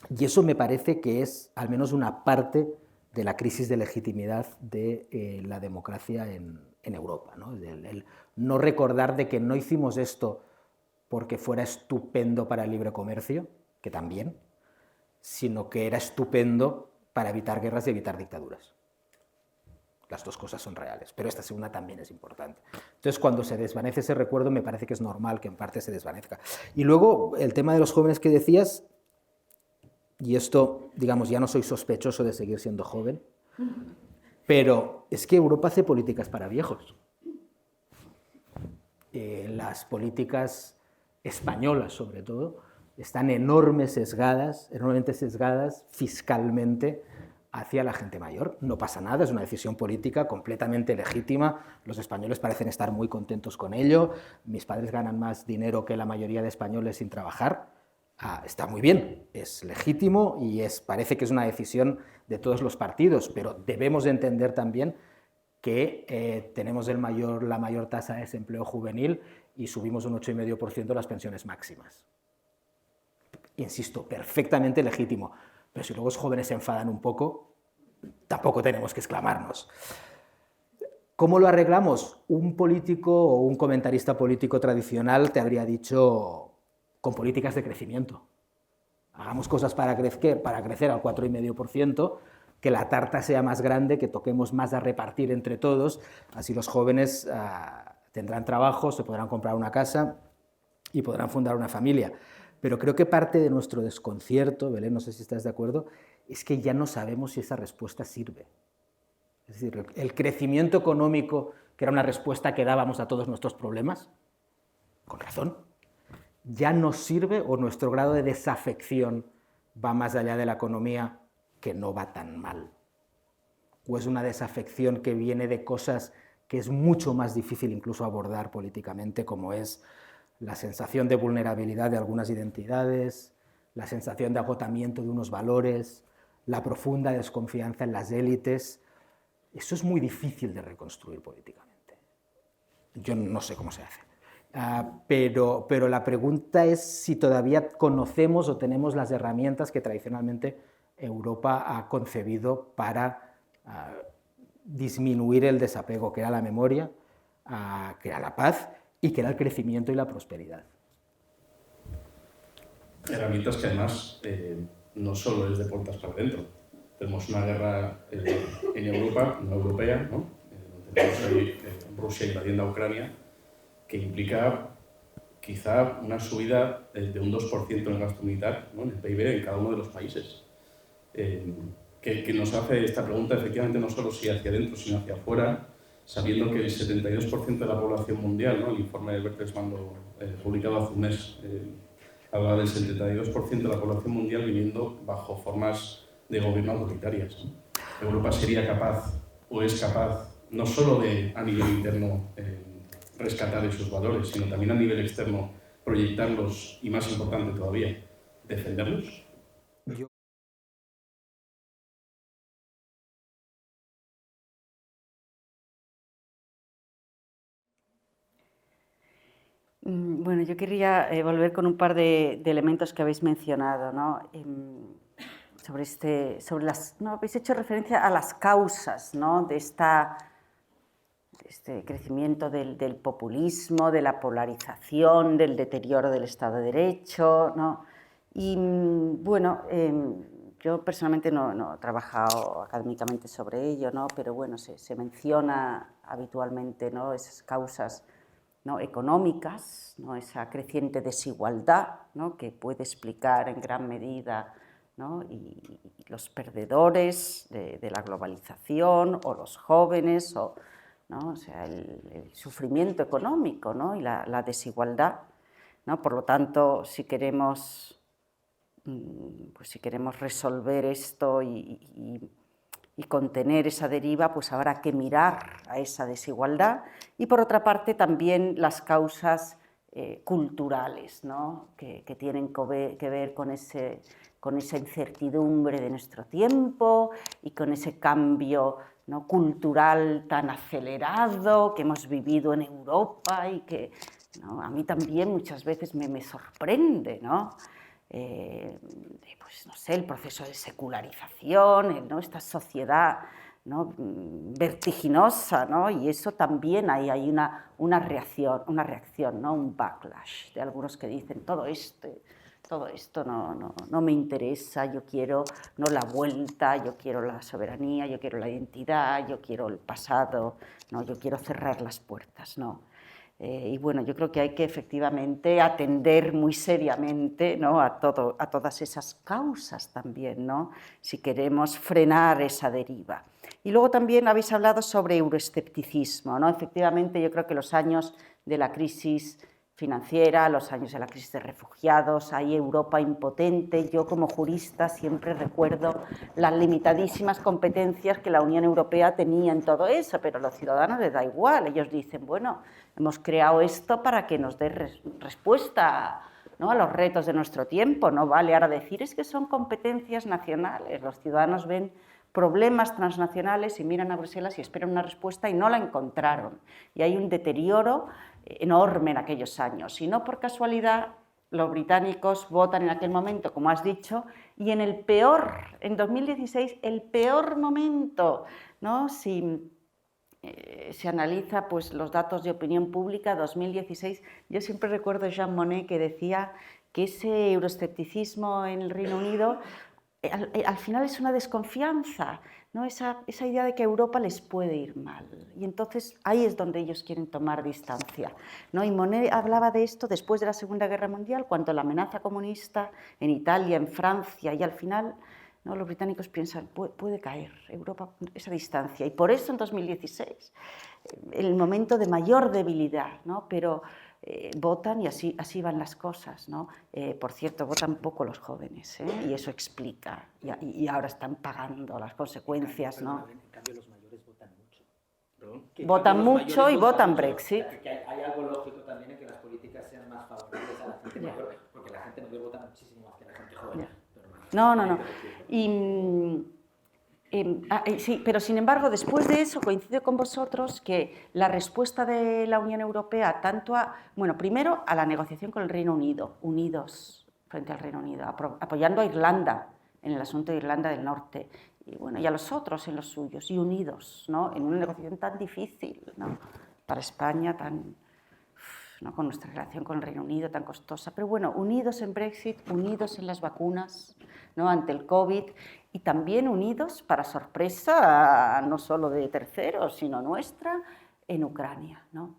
Y eso me parece que es al menos una parte de la crisis de legitimidad de la democracia en Europa, ¿no? El no recordar de que no hicimos esto porque fuera estupendo para el libre comercio, que también, sino que era estupendo para evitar guerras y evitar dictaduras. Las dos cosas son reales, pero esta segunda también es importante. Entonces, cuando se desvanece ese recuerdo, me parece que es normal que en parte se desvanezca. Y luego, el tema de los jóvenes que decías, y esto, digamos, ya no soy sospechoso de seguir siendo joven, pero es que Europa hace políticas para viejos. Las políticas españolas, sobre todo, están enormemente sesgadas fiscalmente hacia la gente mayor. No pasa nada, es una decisión política completamente legítima. Los españoles parecen estar muy contentos con ello. Mis padres ganan más dinero que la mayoría de españoles sin trabajar. Está muy bien, es legítimo y parece que es una decisión de todos los partidos, pero debemos de entender también que tenemos la mayor tasa de desempleo juvenil y subimos un 8,5% las pensiones máximas. Insisto, perfectamente legítimo, pero si luego los jóvenes se enfadan un poco, tampoco tenemos que exclamarnos. ¿Cómo lo arreglamos? Un político o un comentarista político tradicional te habría dicho con políticas de crecimiento. Hagamos cosas para crecer al 4,5%, que la tarta sea más grande, que toquemos más a repartir entre todos, así los jóvenes tendrán trabajo, se podrán comprar una casa y podrán fundar una familia. Pero creo que parte de nuestro desconcierto, Belén, no sé si estás de acuerdo, es que ya no sabemos si esa respuesta sirve. Es decir, el crecimiento económico, que era una respuesta que dábamos a todos nuestros problemas, con razón, ya no sirve, o nuestro grado de desafección va más allá de la economía, que no va tan mal. O es una desafección que viene de cosas que es mucho más difícil incluso abordar políticamente, como es la sensación de vulnerabilidad de algunas identidades, la sensación de agotamiento de unos valores, la profunda desconfianza en las élites. Eso es muy difícil de reconstruir políticamente. Yo no sé cómo se hace. Pero la pregunta es si todavía conocemos o tenemos las herramientas que tradicionalmente Europa ha concebido para disminuir el desapego, que era la memoria, que era la paz y que era el crecimiento y la prosperidad. Herramientas que además no solo es de puertas para adentro. Tenemos una guerra en Europa, no europea, ¿no? Tenemos ahí Rusia invadiendo a Ucrania, que implica quizá una subida de un 2% en el gasto militar, ¿no?, en el PIB en cada uno de los países. Que nos hace esta pregunta, efectivamente, no solo si hacia adentro, sino hacia afuera, sabiendo que el 72% de la población mundial, ¿no?, el informe de Bertelsmann publicado hace un mes, habla del 72% de la población mundial viviendo bajo formas de gobierno autoritarias, ¿no? Europa sería capaz, o es capaz, no solo de, a nivel interno, rescatar esos valores, sino también a nivel externo, proyectarlos y, más importante todavía, defenderlos. Bueno, yo quería volver con un par de elementos que habéis mencionado, ¿no? ¿no? Habéis hecho referencia a las causas, ¿no?, de este crecimiento del populismo, de la polarización, del deterioro del Estado de Derecho, ¿no? Y bueno, yo personalmente no he trabajado académicamente sobre ello, ¿no?, pero bueno, se menciona habitualmente, ¿no?, esas causas, ¿no?, económicas, ¿no?, esa creciente desigualdad, ¿no?, que puede explicar en gran medida, ¿no?, y los perdedores de la globalización, o los jóvenes, ¿no?, o sea, el sufrimiento económico, ¿no?, y la desigualdad, ¿no? Por lo tanto, si queremos resolver esto y contener esa deriva, pues habrá que mirar a esa desigualdad, y por otra parte también las causas culturales, ¿no?, que tienen que ver con esa incertidumbre de nuestro tiempo y con ese cambio, ¿no?, cultural tan acelerado que hemos vivido en Europa y que, ¿no?, a mí también muchas veces me sorprende, ¿no? Pues no sé, el proceso de secularización, ¿no?, esta sociedad, ¿no?, vertiginosa, ¿no?, y eso también hay una reacción, ¿no?, un backlash de algunos que dicen todo esto no me interesa, yo quiero, ¿no?, la vuelta, yo quiero la soberanía, yo quiero la identidad, yo quiero el pasado, ¿no?, yo quiero cerrar las puertas, ¿no? Y bueno, yo creo que hay que efectivamente atender muy seriamente, ¿no?, a todas esas causas también, ¿no?, si queremos frenar esa deriva. Y luego también habéis hablado sobre euroescepticismo, ¿no? Efectivamente, yo creo que los años de la crisis financiera, los años de la crisis de refugiados, hay Europa impotente. Yo, como jurista, siempre recuerdo las limitadísimas competencias que la Unión Europea tenía en todo eso, pero a los ciudadanos les da igual. Ellos dicen, bueno, hemos creado esto para que nos dé respuesta, ¿no?, a los retos de nuestro tiempo. No vale ahora decir, es que son competencias nacionales. Los ciudadanos ven problemas transnacionales y miran a Bruselas y esperan una respuesta y no la encontraron. Y hay un deterioro enorme en aquellos años. Y no por casualidad los británicos votan en aquel momento, como has dicho, y en 2016, el peor momento, ¿no? Si se analiza pues, los datos de opinión pública 2016, yo siempre recuerdo a Jean Monnet que decía que ese euroescepticismo en el Reino Unido al final es una desconfianza, ¿no? Esa idea de que a Europa les puede ir mal. Y entonces ahí es donde ellos quieren tomar distancia, ¿no? Y Monnet hablaba de esto después de la Segunda Guerra Mundial, cuando la amenaza comunista en Italia, en Francia, y al final, ¿no?, los británicos piensan, puede caer Europa esa distancia. Y por eso en 2016, el momento de mayor debilidad, ¿no?, pero votan y así van las cosas, ¿no? Por cierto, votan poco los jóvenes, y eso explica, y ahora están pagando las consecuencias, ¿no? En cambio, los mayores votan mucho. Votan mucho y votan Brexit. O sea, que hay algo lógico también en que las políticas sean más favorables a la gente mayor, porque la gente mayor vota muchísimo más que la gente joven. No. Sí, pero sin embargo, después de eso, coincido con vosotros que la respuesta de la Unión Europea, primero a la negociación con el Reino Unido, unidos frente al Reino Unido, apoyando a Irlanda en el asunto de Irlanda del Norte, y a los otros en los suyos, y unidos, ¿no?, en una negociación tan difícil, ¿no?, para España, ¿no?, con nuestra relación con el Reino Unido tan costosa, pero bueno, unidos en Brexit, unidos en las vacunas, ¿no?, ante el COVID, y también unidos, para sorpresa no solo de terceros, sino nuestra, en Ucrania, ¿no?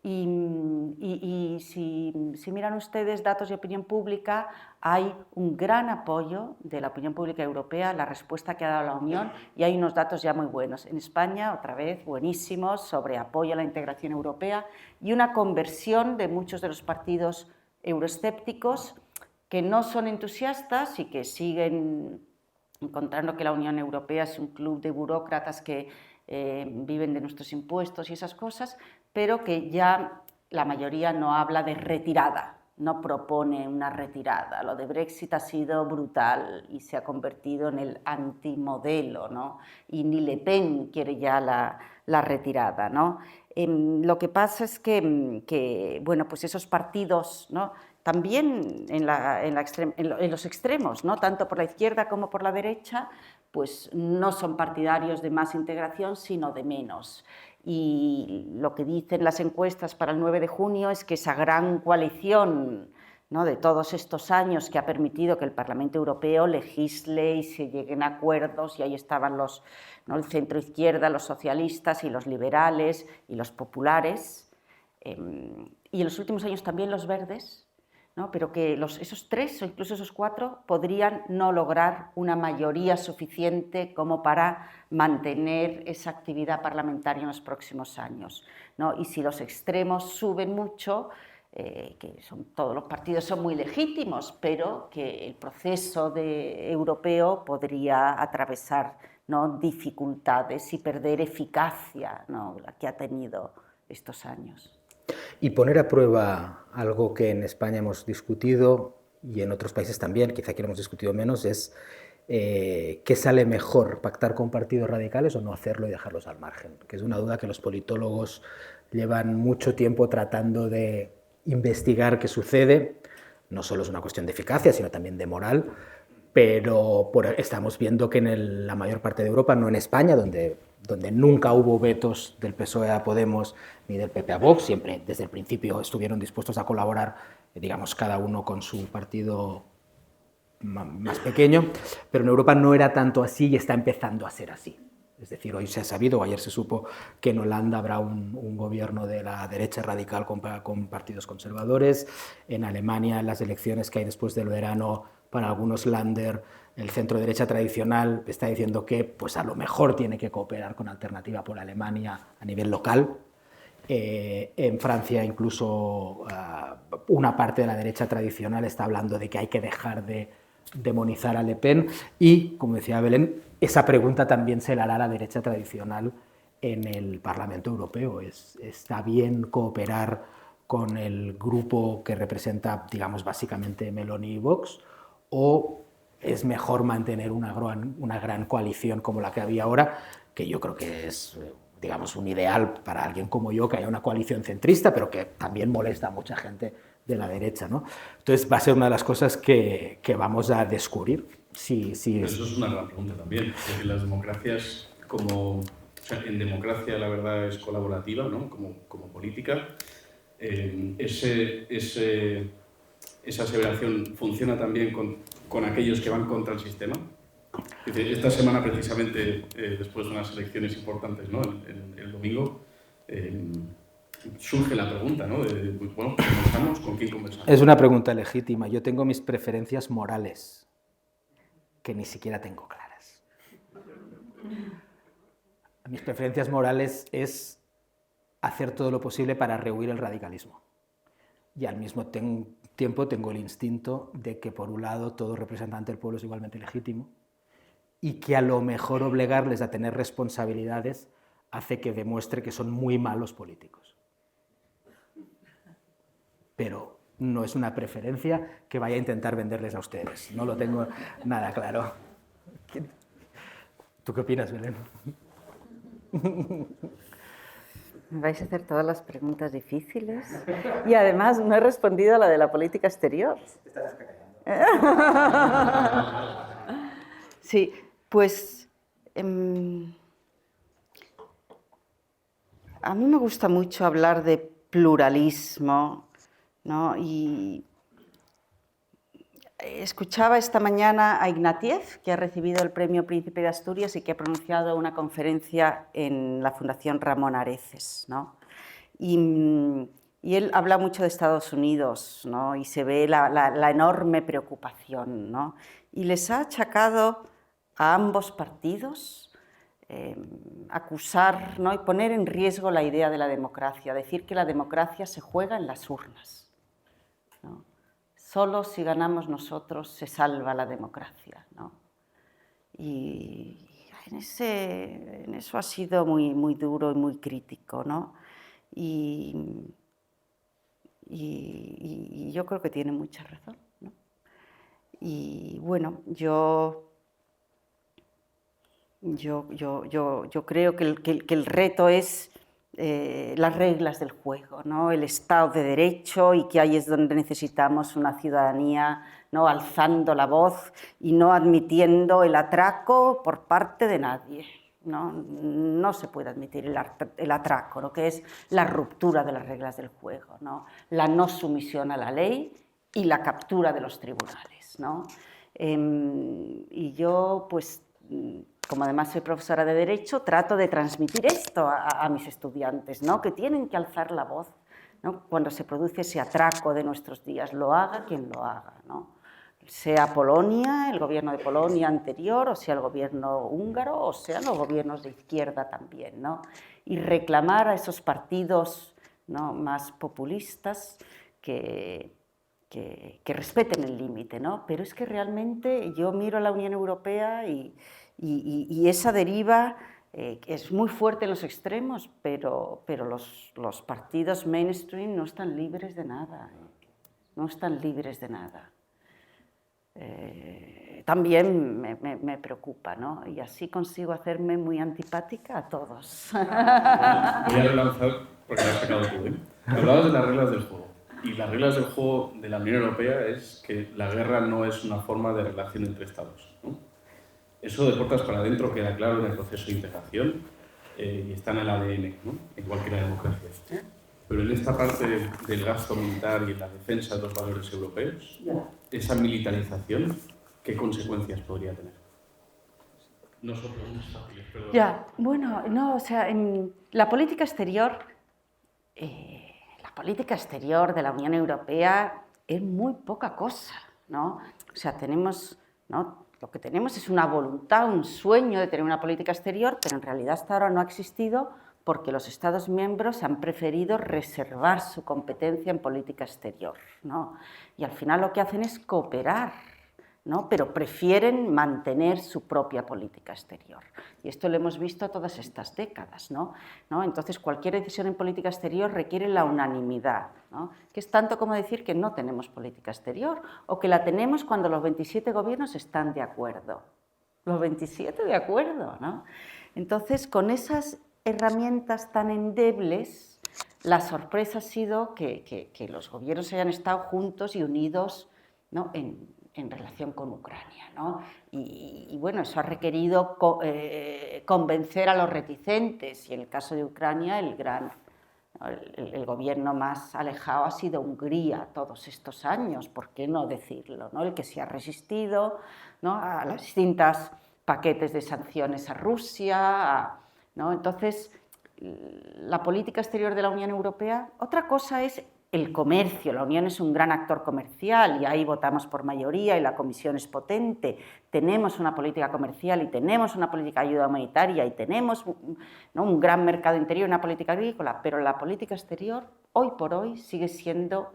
Y si miran ustedes datos de opinión pública, hay un gran apoyo de la opinión pública europea a la respuesta que ha dado la Unión y hay unos datos ya muy buenos. En España, otra vez, buenísimos sobre apoyo a la integración europea y una conversión de muchos de los partidos euroescépticos que no son entusiastas y que siguen encontrando que la Unión Europea es un club de burócratas que viven de nuestros impuestos y esas cosas, pero que ya la mayoría no habla de retirada, no propone una retirada. Lo de Brexit ha sido brutal y se ha convertido en el antimodelo, ¿no? Y ni Le Pen quiere ya la retirada, ¿no? Lo que pasa es que bueno, pues esos partidos, ¿no?, también en los extremos, ¿no?, tanto por la izquierda como por la derecha, pues no son partidarios de más integración, sino de menos. Y lo que dicen las encuestas para el 9 de junio es que esa gran coalición, ¿no?, de todos estos años que ha permitido que el Parlamento Europeo legisle y se lleguen a acuerdos, y ahí estaban ¿no?, el centro-izquierda, los socialistas y los liberales y los populares, y en los últimos años también los verdes, ¿no?, pero que esos tres o incluso esos cuatro podrían no lograr una mayoría suficiente como para mantener esa actividad parlamentaria en los próximos años, ¿no? Y si los extremos suben mucho, que todos los partidos son muy legítimos, pero que el proceso europeo podría atravesar, ¿no?, dificultades y perder eficacia, ¿no?, la que ha tenido estos años. Y poner a prueba algo que en España hemos discutido y en otros países también, quizá aquí lo hemos discutido menos, es ¿qué sale mejor, pactar con partidos radicales o no hacerlo y dejarlos al margen? Que es una duda que los politólogos llevan mucho tiempo tratando de investigar qué sucede. No solo es una cuestión de eficacia, sino también de moral, pero estamos viendo que en la mayor parte de Europa, no en España, donde nunca hubo vetos del PSOE a Podemos ni del PP a Vox, siempre desde el principio estuvieron dispuestos a colaborar, digamos, cada uno con su partido más pequeño, pero en Europa no era tanto así y está empezando a ser así. Es decir, hoy se ha sabido, o ayer se supo, que en Holanda habrá un gobierno de la derecha radical con partidos conservadores. En Alemania, en las elecciones que hay después del verano, para algunos Länder, el centro derecha tradicional está diciendo que pues, a lo mejor tiene que cooperar con Alternativa por Alemania a nivel local. En Francia incluso una parte de la derecha tradicional está hablando de que hay que dejar de demonizar a Le Pen y, como decía Belén, esa pregunta también se la hará la derecha tradicional en el Parlamento Europeo. ¿Está bien cooperar con el grupo que representa, digamos, básicamente Meloni y Vox? ¿O es mejor mantener una gran coalición como la que había ahora, que yo creo que es, digamos, un ideal para alguien como yo, que haya una coalición centrista, pero que también molesta a mucha gente de la derecha, ¿no? Entonces va a ser una de las cosas que vamos a descubrir. Sí. Eso es una gran pregunta también, porque las democracias, en democracia la verdad es colaborativa, ¿no?, como política. Esa aseveración funciona también con aquellos que van contra el sistema. Esta semana, precisamente, después de unas elecciones importantes, ¿no?, el domingo, surge la pregunta, ¿no?, de, bueno, ¿conversamos? ¿Con quién conversamos? Es una pregunta legítima. Yo tengo mis preferencias morales, que ni siquiera tengo claras. Mis preferencias morales es hacer todo lo posible para rehuir el radicalismo. Y al mismo tiempo tengo el instinto de que, por un lado, todo representante del pueblo es igualmente legítimo y que a lo mejor obligarles a tener responsabilidades hace que demuestre que son muy malos políticos. Pero no es una preferencia que vaya a intentar venderles a ustedes. No lo tengo nada claro. ¿Tú qué opinas, Belén? Me vais a hacer todas las preguntas difíciles y además no he respondido a la de la política exterior. Sí, pues a mí me gusta mucho hablar de pluralismo, ¿no? Y escuchaba esta mañana a Ignatieff, que ha recibido el Premio Príncipe de Asturias y que ha pronunciado una conferencia en la Fundación Ramón Areces, ¿no? Y y él habla mucho de Estados Unidos, ¿no? Y se ve la enorme preocupación, ¿no? Y les ha achacado a ambos partidos acusar, ¿no? Y poner en riesgo la idea de la democracia, decir que la democracia se juega en las urnas, ¿no? Solo si ganamos nosotros se salva la democracia, ¿no? Y en eso ha sido muy duro y muy crítico, ¿no? Y yo creo que tiene mucha razón, ¿no? Y bueno, yo creo que el reto es las reglas del juego, ¿no? El Estado de Derecho, y que ahí es donde necesitamos una ciudadanía, ¿no? Alzando la voz y no admitiendo el atraco por parte de nadie, ¿no? No se puede admitir el atraco, lo que es la ruptura de las reglas del juego, ¿no? La no sumisión a la ley y la captura de los tribunales, ¿no? Y yo, pues, como además soy profesora de Derecho, trato de transmitir esto a mis estudiantes, ¿no? Que tienen que alzar la voz, ¿no? Cuando se produce ese atraco de nuestros días, lo haga quien lo haga, ¿no? Sea Polonia, el gobierno de Polonia anterior, o sea el gobierno húngaro, o sean los gobiernos de izquierda también, ¿no? Y reclamar a esos partidos, ¿no? Más populistas que respeten el límite, ¿no? Pero es que realmente yo miro a la Unión Europea y esa deriva es muy fuerte en los extremos, pero los partidos mainstream no están libres de nada, no están libres de nada. También me preocupa, ¿no? Y así consigo hacerme muy antipática a todos. Voy a relanzar, porque lo has sacado tú, ¿eh? Hablabas de las reglas del juego. Y las reglas del juego de la Unión Europea es que la guerra no es una forma de relación entre Estados, ¿no? Eso de puertas para adentro queda claro en el proceso de integración y está en el ADN, ¿no? En cualquier democracia. Pero en esta parte del gasto militar y en la defensa de los valores europeos, esa militarización, ¿qué consecuencias podría tener? Nosotros, perdón. Ya, bueno, no, o sea, en la política exterior de la Unión Europea es muy poca cosa, ¿no? O sea, tenemos, ¿no? Lo que tenemos es una voluntad, un sueño de tener una política exterior, pero en realidad hasta ahora no ha existido porque los Estados miembros han preferido reservar su competencia en política exterior, ¿no? Y al final lo que hacen es cooperar, ¿no? Pero prefieren mantener su propia política exterior. Y esto lo hemos visto todas estas décadas, ¿no? Entonces, cualquier decisión en política exterior requiere la unanimidad, ¿no? Que es tanto como decir que no tenemos política exterior o que la tenemos cuando los 27 gobiernos están de acuerdo. Los 27 de acuerdo, ¿no? Entonces, con esas herramientas tan endebles, la sorpresa ha sido que los gobiernos hayan estado juntos y unidos, ¿no? en relación con Ucrania, ¿no? Y bueno, eso ha requerido convencer a los reticentes, y en el caso de Ucrania el gobierno más alejado ha sido Hungría todos estos años, ¿por qué no decirlo, ¿no? El que se ha resistido, ¿no? A los distintos paquetes de sanciones a Rusia, ¿no? Entonces, la política exterior de la Unión Europea, otra cosa es el comercio. La Unión es un gran actor comercial y ahí votamos por mayoría y la Comisión es potente. Tenemos una política comercial y tenemos una política de ayuda humanitaria y tenemos, ¿no? un gran mercado interior y una política agrícola, pero la política exterior hoy por hoy sigue siendo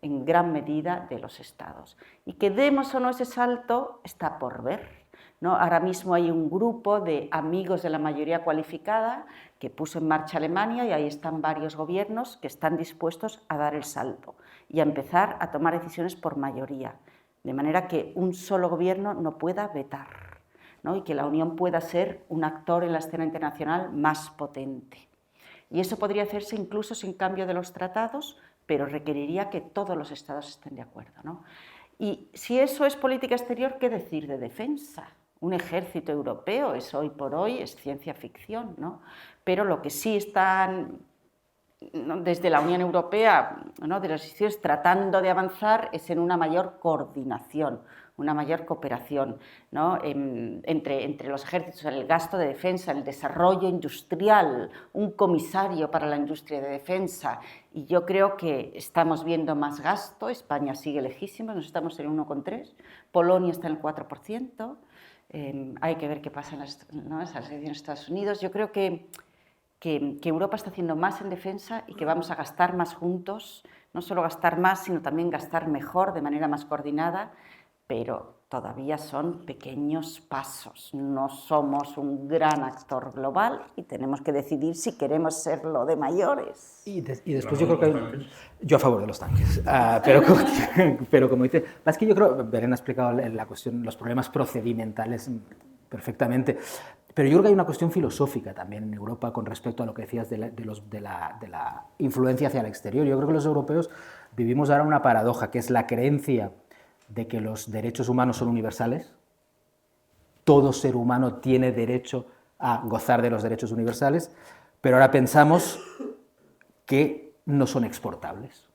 en gran medida de los Estados. Y que demos o no ese salto está por ver, ¿no? Ahora mismo hay un grupo de amigos de la mayoría cualificada que puso en marcha Alemania y ahí están varios gobiernos que están dispuestos a dar el salto y a empezar a tomar decisiones por mayoría, de manera que un solo gobierno no pueda vetar, ¿no? Y que la Unión pueda ser un actor en la escena internacional más potente. Y eso podría hacerse incluso sin cambio de los tratados, pero requeriría que todos los Estados estén de acuerdo, ¿no? Y si eso es política exterior, ¿qué decir de defensa? Un ejército europeo, eso hoy por hoy es ciencia ficción, ¿no? Pero lo que sí están, ¿no? desde la Unión Europea, ¿no? de las instituciones tratando de avanzar es en una mayor coordinación, una mayor cooperación, ¿no? entre los ejércitos, el gasto de defensa, el desarrollo industrial, un comisario para la industria de defensa. Y yo creo que estamos viendo más gasto, España sigue lejísima, nos estamos en 1,3, Polonia está en el 4%, hay que ver qué pasa en las elecciones de Estados Unidos. Yo creo que Europa está haciendo más en defensa y que vamos a gastar más juntos, no solo gastar más, sino también gastar mejor, de manera más coordinada, pero todavía son pequeños pasos. No somos un gran actor global y tenemos que decidir si queremos serlo de mayores. Y después yo creo que... Yo a favor de los tanques, pero como dice... Es que yo creo, Belén ha explicado la cuestión, los problemas procedimentales perfectamente, pero yo creo que hay una cuestión filosófica también en Europa con respecto a lo que decías de la influencia hacia el exterior. Yo creo que los europeos vivimos ahora una paradoja, que es la creencia de que los derechos humanos son universales. Todo ser humano tiene derecho a gozar de los derechos universales, pero ahora pensamos que no son exportables.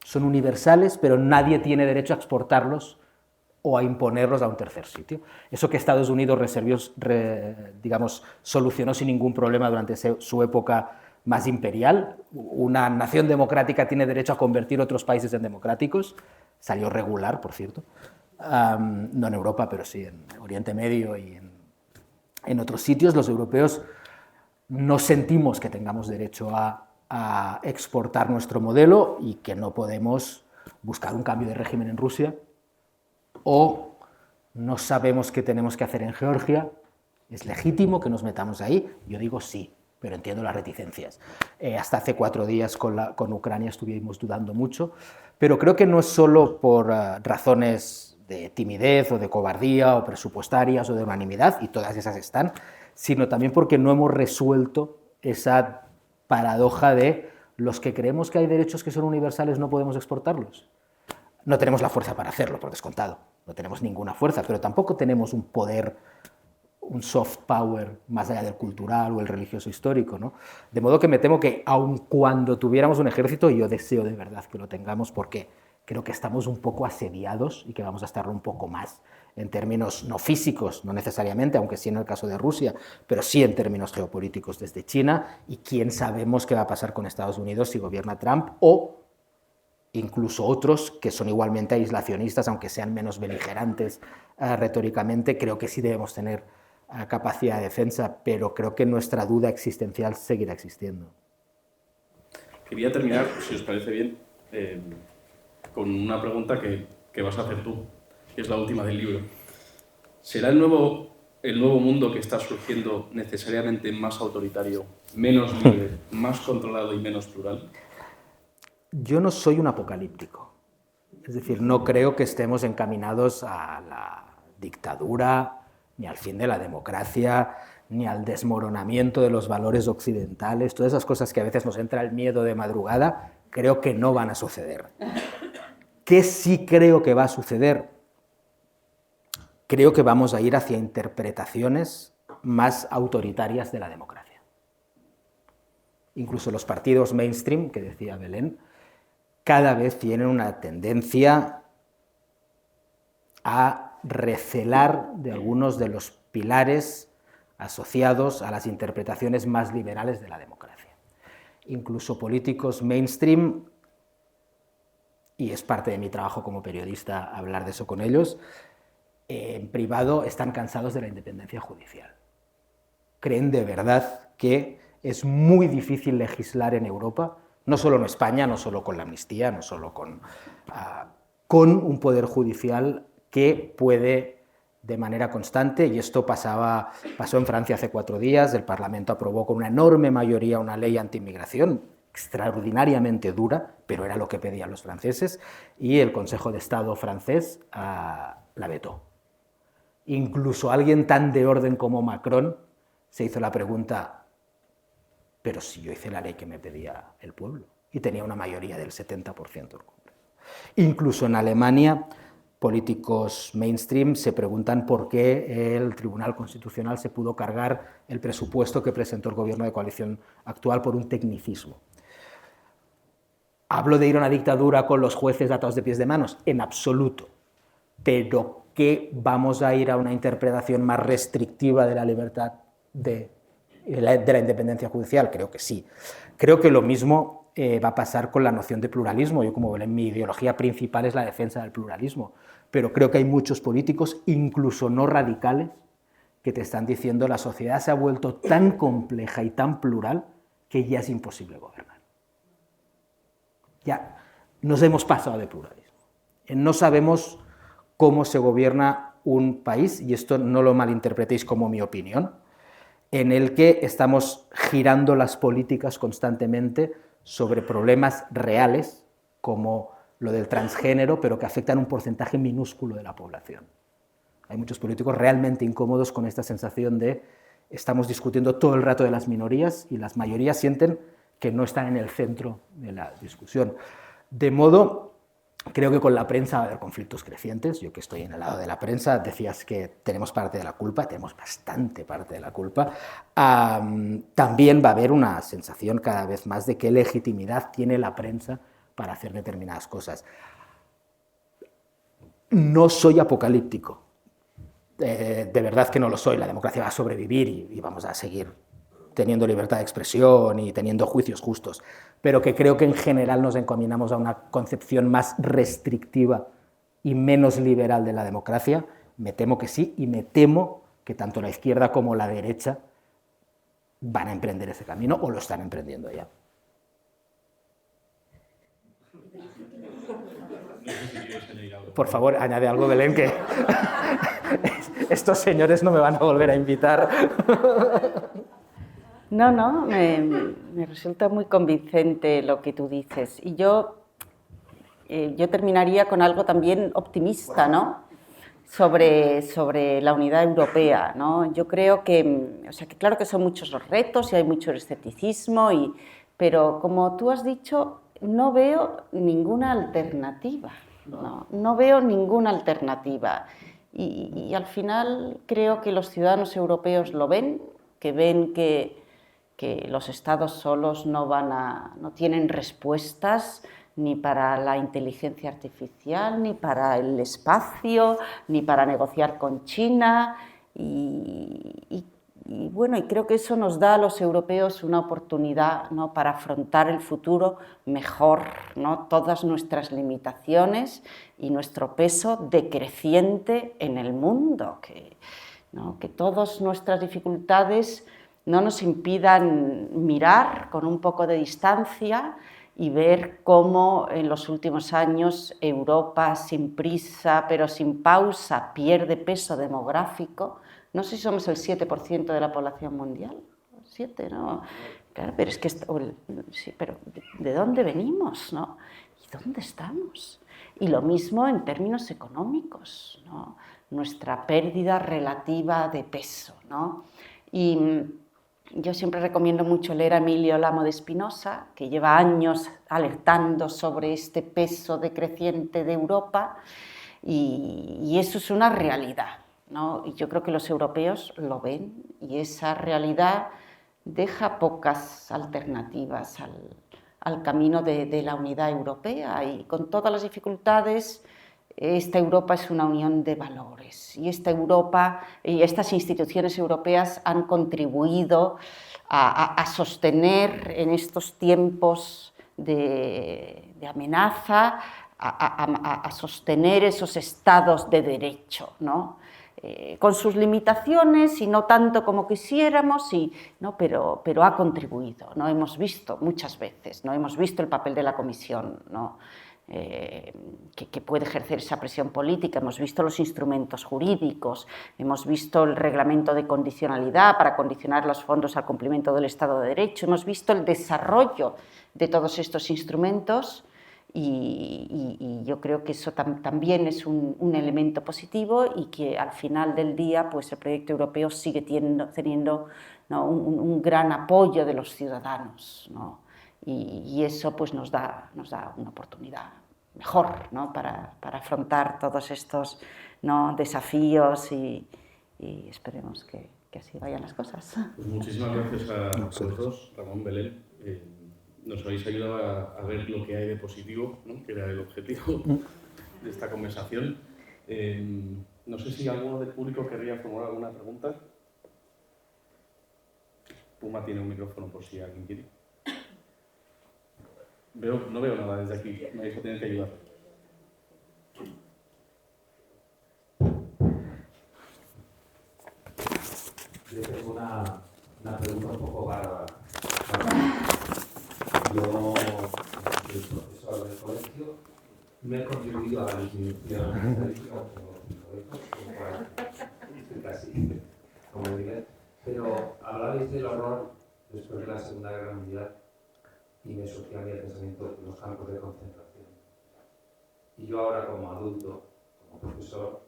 Son universales, pero nadie tiene derecho a exportarlos o a imponerlos a un tercer sitio. Eso que Estados Unidos solucionó sin ningún problema durante su época más imperial. Una nación democrática tiene derecho a convertir otros países en democráticos. Salió regular, por cierto. No en Europa, pero sí en Oriente Medio y en otros sitios. Los europeos no sentimos que tengamos derecho a exportar nuestro modelo y que no podemos buscar un cambio de régimen en Rusia, o no sabemos qué tenemos que hacer en Georgia. ¿Es legítimo que nos metamos ahí? Yo digo sí, pero entiendo las reticencias. Hasta hace 4 días con Ucrania estuvimos dudando mucho, pero creo que no es solo por razones de timidez o de cobardía o presupuestarias o de unanimidad, y todas esas están, sino también porque no hemos resuelto esa paradoja de los que creemos que hay derechos que son universales no podemos exportarlos. No tenemos la fuerza para hacerlo, por descontado. No tenemos ninguna fuerza, pero tampoco tenemos un poder, un soft power más allá del cultural o el religioso histórico, ¿no? De modo que me temo que aun cuando tuviéramos un ejército, y yo deseo de verdad que lo tengamos porque creo que estamos un poco asediados y que vamos a estarlo un poco más en términos no físicos, no necesariamente, aunque sí en el caso de Rusia, pero sí en términos geopolíticos desde China, y quién sabemos qué va a pasar con Estados Unidos si gobierna Trump, o incluso otros que son igualmente aislacionistas, aunque sean menos beligerantes retóricamente. Creo que sí debemos tener capacidad de defensa, pero creo que nuestra duda existencial seguirá existiendo. Quería terminar, si os parece bien, con una pregunta que vas a hacer tú, que es la última del libro. ¿Será el nuevo mundo que está surgiendo necesariamente más autoritario, menos libre, más controlado y menos plural? Yo no soy un apocalíptico, es decir, no creo que estemos encaminados a la dictadura, ni al fin de la democracia, ni al desmoronamiento de los valores occidentales. Todas esas cosas que a veces nos entra el miedo de madrugada, creo que no van a suceder. ¿Qué sí creo que va a suceder? Creo que vamos a ir hacia interpretaciones más autoritarias de la democracia. Incluso los partidos mainstream, que decía Belén, cada vez tienen una tendencia a recelar de algunos de los pilares asociados a las interpretaciones más liberales de la democracia. Incluso políticos mainstream, y es parte de mi trabajo como periodista hablar de eso con ellos, en privado están cansados de la independencia judicial. Creen de verdad que es muy difícil legislar en Europa, no solo en España, no solo con la amnistía, no solo con un poder judicial que puede de manera constante, y esto pasó en Francia hace 4 días, el Parlamento aprobó con una enorme mayoría una ley anti-inmigración extraordinariamente dura, pero era lo que pedían los franceses, y el Consejo de Estado francés la vetó. Incluso alguien tan de orden como Macron se hizo la pregunta: pero si yo hice la ley que me pedía el pueblo, y tenía una mayoría del 70% del Congreso. Incluso en Alemania, políticos mainstream se preguntan por qué el Tribunal Constitucional se pudo cargar el presupuesto que presentó el gobierno de coalición actual por un tecnicismo. ¿Hablo de ir a una dictadura con los jueces atados de pies de manos? En absoluto. pero que vamos a ir a una interpretación más restrictiva de la libertad de la independencia judicial. Creo que sí. Creo que lo mismo va a pasar con la noción de pluralismo. Yo, como ven, mi ideología principal es la defensa del pluralismo, pero creo que hay muchos políticos, incluso no radicales, que te están diciendo la sociedad se ha vuelto tan compleja y tan plural que ya es imposible gobernar. Ya nos hemos pasado de pluralismo. No sabemos cómo se gobierna un país, y esto no lo malinterpretéis como mi opinión, en el que estamos girando las políticas constantemente sobre problemas reales, como lo del transgénero, pero que afectan a un porcentaje minúsculo de la población. Hay muchos políticos realmente incómodos con esta sensación de estamos discutiendo todo el rato de las minorías y las mayorías sienten que no están en el centro de la discusión. De modo, creo que con la prensa va a haber conflictos crecientes. Yo, que estoy en el lado de la prensa, decías que tenemos parte de la culpa, tenemos bastante parte de la culpa. También va a haber una sensación cada vez más de qué legitimidad tiene la prensa para hacer determinadas cosas. No soy apocalíptico. De verdad que no lo soy. La democracia va a sobrevivir y vamos a seguir teniendo libertad de expresión y teniendo juicios justos, pero que creo que en general nos encaminamos a una concepción más restrictiva y menos liberal de la democracia. Me temo que sí, y me temo que tanto la izquierda como la derecha van a emprender ese camino o lo están emprendiendo ya. Por favor, añade algo, Belén, que estos señores no me van a volver a invitar. No, me resulta muy convincente lo que tú dices. Y yo terminaría con algo también optimista, ¿no? Sobre la unidad europea, ¿no? Yo creo que, que claro que son muchos los retos y hay mucho escepticismo, pero como tú has dicho, no veo ninguna alternativa. No veo ninguna alternativa. Y al final creo que los ciudadanos europeos lo ven, que los estados solos no tienen respuestas ni para la inteligencia artificial, ni para el espacio, ni para negociar con China. Y creo que eso nos da a los europeos una oportunidad, ¿no?, para afrontar el futuro mejor, ¿no?, todas nuestras limitaciones y nuestro peso decreciente en el mundo, que todas nuestras dificultades no nos impidan mirar con un poco de distancia y ver cómo en los últimos años Europa, sin prisa pero sin pausa, pierde peso demográfico. No sé si somos el 7% de la población mundial, 7, ¿no? Claro, pero es que sí, pero ¿de dónde venimos, no? ¿Y dónde estamos? Y lo mismo en términos económicos, ¿no? Nuestra pérdida relativa de peso, ¿no? Y yo siempre recomiendo mucho leer a Emilio Lamo de Espinosa, que lleva años alertando sobre este peso decreciente de Europa, y eso es una realidad, ¿no? Y yo creo que los europeos lo ven, y esa realidad deja pocas alternativas al camino de la unidad europea, y con todas las dificultades, esta Europa es una unión de valores, y esta Europa y estas instituciones europeas han contribuido a sostener en estos tiempos de amenaza, a sostener esos estados de derecho, ¿no? Con sus limitaciones y no tanto como quisiéramos, ¿no? pero ha contribuido, ¿no? Hemos visto muchas veces, ¿no? Hemos visto el papel de la Comisión, ¿no? Que puede ejercer esa presión política, hemos visto los instrumentos jurídicos, hemos visto el reglamento de condicionalidad para condicionar los fondos al cumplimiento del Estado de Derecho, hemos visto el desarrollo de todos estos instrumentos, y yo creo que eso también es un elemento positivo, y que al final del día pues el proyecto europeo sigue teniendo, ¿no?, un gran apoyo de los ciudadanos, ¿no? Y eso pues nos da una oportunidad mejor, ¿no?, para afrontar todos estos, ¿no?, desafíos, y esperemos que así vayan las cosas. Pues muchísimas gracias a vosotros, Ramón, Belén. Nos habéis ayudado a ver lo que hay de positivo, ¿no?, que era el objetivo de esta conversación. No sé si alguno del público querría formular alguna pregunta. Puma tiene un micrófono por si alguien quiere. No veo nada desde aquí, me vais a tener que ayudar. Yo tengo una pregunta un poco bárbara. Yo soy profesor del colegio, me he contribuido a la disminución de la estadística como casi como Miguel, pero hablabais del horror después de la Segunda Guerra Mundial y me surgía a mí el pensamiento de los campos de concentración. Y yo ahora como adulto, como profesor,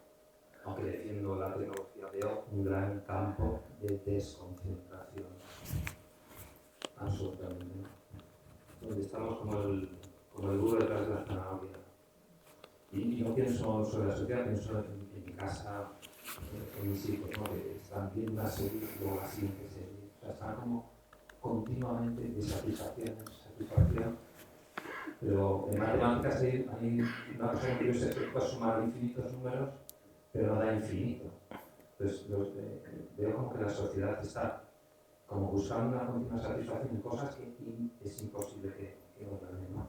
aunque defiendo la tecnología, veo un gran campo de desconcentración. Absolutamente. Donde estamos como el burro detrás de la zanahoria. Y no pienso sobre la sociedad, pienso en mi casa, en mis hijos, ¿no? Que están viendo una serie y luego la siguiente serie. O sea, están como continuamente de satisfacción. Pero en matemáticas hay una cosa que es que puedes sumar infinitos números, pero no da infinito. Entonces veo como que la sociedad está como buscando una continua satisfacción en cosas que es imposible que logren, ¿no?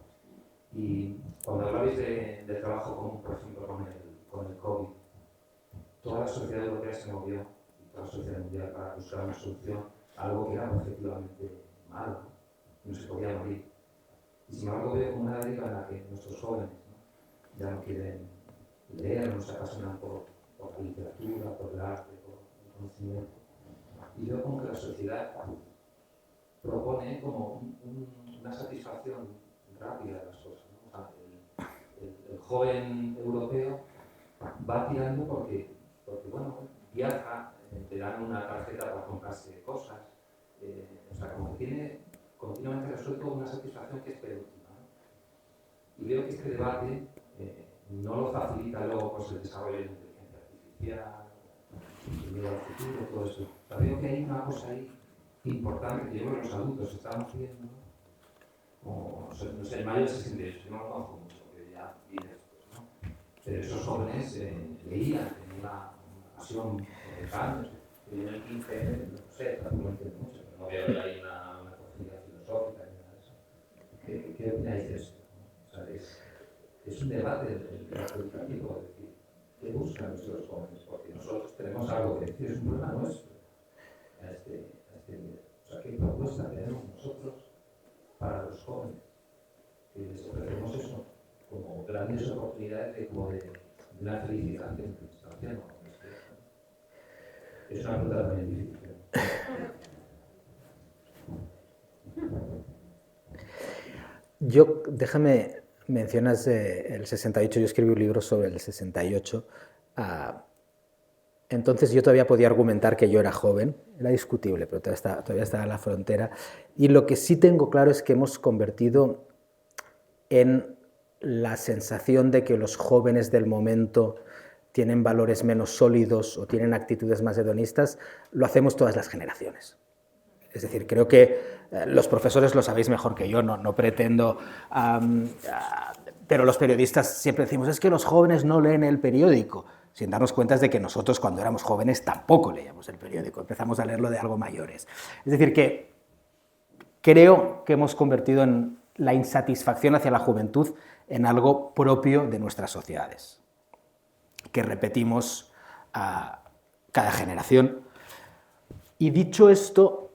Y cuando hablabais del trabajo común, por ejemplo, con el COVID, toda la sociedad europea se movió, y toda la sociedad mundial, para buscar una solución a algo que era objetivamente malo, no se podía morir. Y sin embargo veo como una deriva en la que nuestros jóvenes, ¿no?, ya no quieren leer, no se apasionan por la literatura, por el arte, por el conocimiento. Y veo como que la sociedad propone como una satisfacción rápida de las cosas, ¿no? O sea, el joven europeo va tirando porque bueno, viaja, te dan una tarjeta para comprarse cosas, o sea, como que tiene continuamente resuelto una satisfacción que es penúltima, ¿no? Y veo que este debate no lo facilita luego pues, el desarrollo de la inteligencia artificial, el miedo al futuro, todo eso. O sea, veo que hay una cosa ahí importante que yo creo que los adultos estamos viendo, ¿no? Como, no sé, el mayo del 68, yo no lo conozco mucho, porque ya vi después, ¿no? Pero esos jóvenes leían, tenían una pasión por los años, y en el 15, no sé, tampoco entiendo mucho, pero no veo ahí una profundidad filosófica ni nada de eso. ¿Qué opináis de esto? O sea, es un debate educativo, es decir, ¿qué buscan nuestros jóvenes? Porque nosotros tenemos algo que decir, es un problema nuestro a este nivel. O sea, ¿qué propuesta tenemos nosotros para los jóvenes? Que les ofrecemos eso como grandes oportunidades de una felicidad que están haciendo. Es una pregunta también difícil. Déjame, mencionas el 68, yo escribí un libro sobre el 68. Entonces yo todavía podía argumentar que yo era joven, era discutible, pero todavía estaba en la frontera. Y lo que sí tengo claro es que hemos convertido en la sensación de que los jóvenes del momento tienen valores menos sólidos o tienen actitudes más hedonistas, lo hacemos todas las generaciones. Es decir, creo que los profesores lo sabéis mejor que yo, no pretendo, pero los periodistas siempre decimos, es que los jóvenes no leen el periódico, sin darnos cuenta de que nosotros cuando éramos jóvenes tampoco leíamos el periódico, empezamos a leerlo de algo mayores. Es decir, que creo que hemos convertido en la insatisfacción hacia la juventud en algo propio de nuestras sociedades, que repetimos a cada generación. Y dicho esto,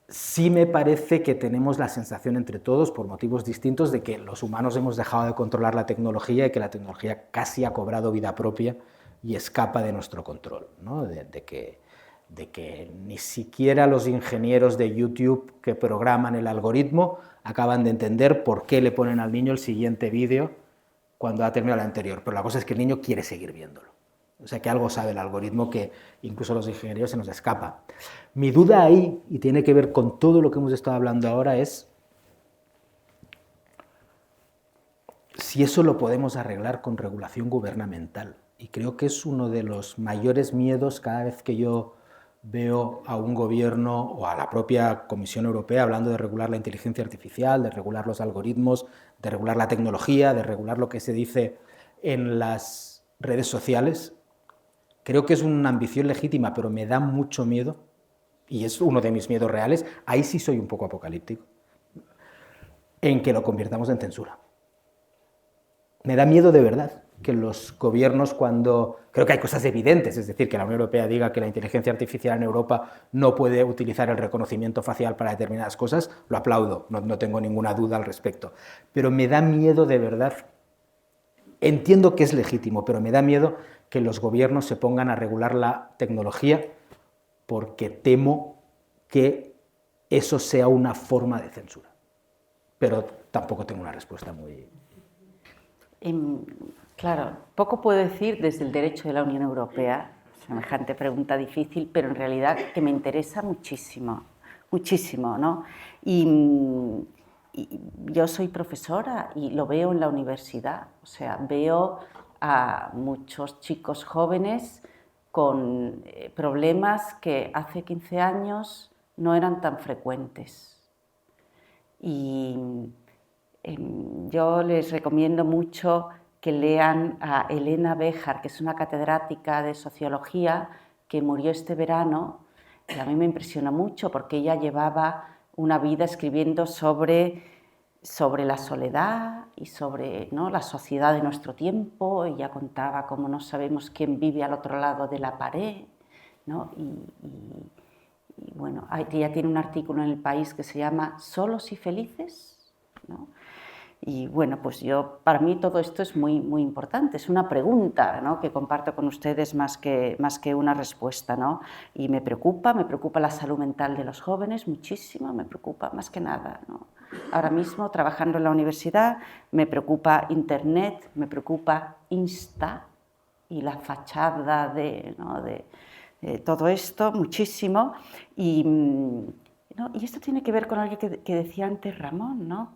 sí me parece que tenemos la sensación entre todos, por motivos distintos, de que los humanos hemos dejado de controlar la tecnología y que la tecnología casi ha cobrado vida propia y escapa de nuestro control, ¿no? de que ni siquiera los ingenieros de YouTube que programan el algoritmo acaban de entender por qué le ponen al niño el siguiente vídeo cuando ha terminado el anterior. Pero la cosa es que el niño quiere seguir viéndolo. O sea que algo sabe el algoritmo que incluso a los ingenieros se nos escapa. Mi duda ahí, y tiene que ver con todo lo que hemos estado hablando ahora, es si eso lo podemos arreglar con regulación gubernamental. Y creo que es uno de los mayores miedos cada vez que yo veo a un gobierno o a la propia Comisión Europea hablando de regular la inteligencia artificial, de regular los algoritmos, de regular la tecnología, de regular lo que se dice en las redes sociales. Creo que es una ambición legítima, pero me da mucho miedo, y es uno de mis miedos reales, ahí sí soy un poco apocalíptico, en que lo convirtamos en censura. Me da miedo de verdad que los gobiernos, cuando... Creo que hay cosas evidentes, es decir, que la Unión Europea diga que la inteligencia artificial en Europa no puede utilizar el reconocimiento facial para determinadas cosas, lo aplaudo, no tengo ninguna duda al respecto. Pero me da miedo de verdad, entiendo que es legítimo, pero me da miedo que los gobiernos se pongan a regular la tecnología porque temo que eso sea una forma de censura. Pero tampoco tengo una respuesta muy... Claro, poco puedo decir desde el derecho de la Unión Europea, semejante pregunta difícil, pero en realidad que me interesa muchísimo, muchísimo, ¿no? Y yo soy profesora y lo veo en la universidad, o sea, veo a muchos chicos jóvenes con problemas que hace 15 años no eran tan frecuentes. Y yo les recomiendo mucho que lean a Elena Béjar, que es una catedrática de sociología que murió este verano, y a mí me impresiona mucho porque ella llevaba una vida escribiendo sobre la soledad y sobre, ¿no?, la sociedad de nuestro tiempo. Ella contaba cómo no sabemos quién vive al otro lado de la pared, ¿no? Y bueno, ella tiene un artículo en El País que se llama ¿Solos y felices?, ¿no? Y bueno, pues para mí todo esto es muy, muy importante, es una pregunta, ¿no?, que comparto con ustedes más que una respuesta, ¿no? Y me preocupa la salud mental de los jóvenes muchísimo, me preocupa más que nada, ¿no? Ahora mismo, trabajando en la universidad, me preocupa Internet, me preocupa Insta y la fachada de todo esto muchísimo. Y esto tiene que ver con algo que decía antes Ramón, ¿no?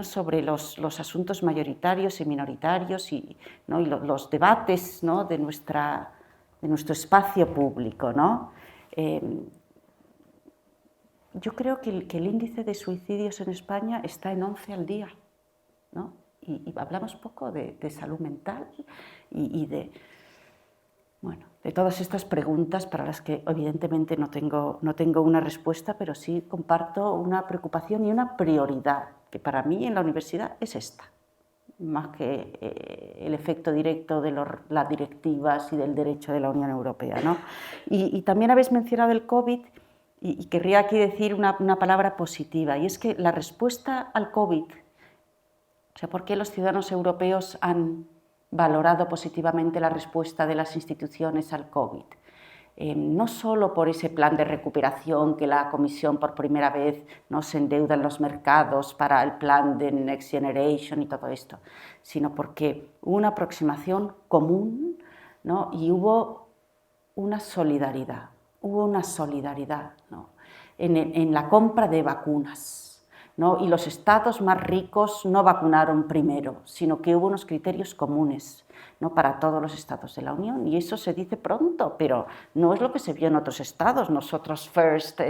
Sobre los asuntos mayoritarios y minoritarios y los debates, ¿no?, de nuestro espacio público, ¿no? Yo creo que el índice de suicidios en España está en 11 al día, ¿no? Y hablamos poco de salud mental y de todas estas preguntas para las que evidentemente no tengo una respuesta, pero sí comparto una preocupación y una prioridad, que para mí en la universidad es esta, más que el efecto directo de las directivas y del derecho de la Unión Europea, ¿no? Y también habéis mencionado el COVID, y querría aquí decir una palabra positiva, y es que la respuesta al COVID, o sea, ¿por qué los ciudadanos europeos han valorado positivamente la respuesta de las instituciones al COVID? No solo por ese plan de recuperación que la Comisión por primera vez se endeuda en los mercados para el plan de Next Generation y todo esto, sino porque hubo una aproximación común, ¿no? Y hubo una solidaridad, ¿no?, en la compra de vacunas, ¿no? Y los estados más ricos no vacunaron primero, sino que hubo unos criterios comunes, ¿no?, para todos los estados de la Unión, y eso se dice pronto, pero no es lo que se vio en otros estados. Nosotros first,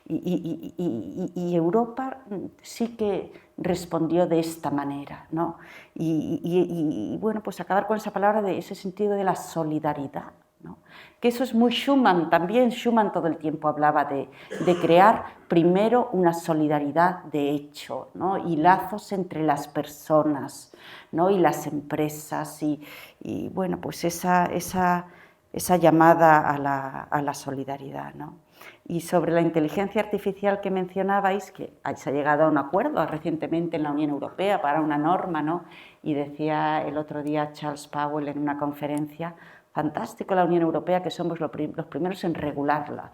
y Europa sí que respondió de esta manera, ¿no? Y bueno, pues acabar con esa palabra, de ese sentido de la solidaridad, ¿no? Que eso es muy Schuman también. Schuman todo el tiempo hablaba de crear primero una solidaridad de hecho, ¿no?, y lazos entre las personas, ¿no?, y las empresas, y bueno, pues esa llamada a la solidaridad, ¿no? Y sobre la inteligencia artificial que mencionabais, que se ha llegado a un acuerdo recientemente en la Unión Europea para una norma, ¿no? Y decía el otro día Charles Powell en una conferencia: fantástico la Unión Europea, que somos los primeros en regularla,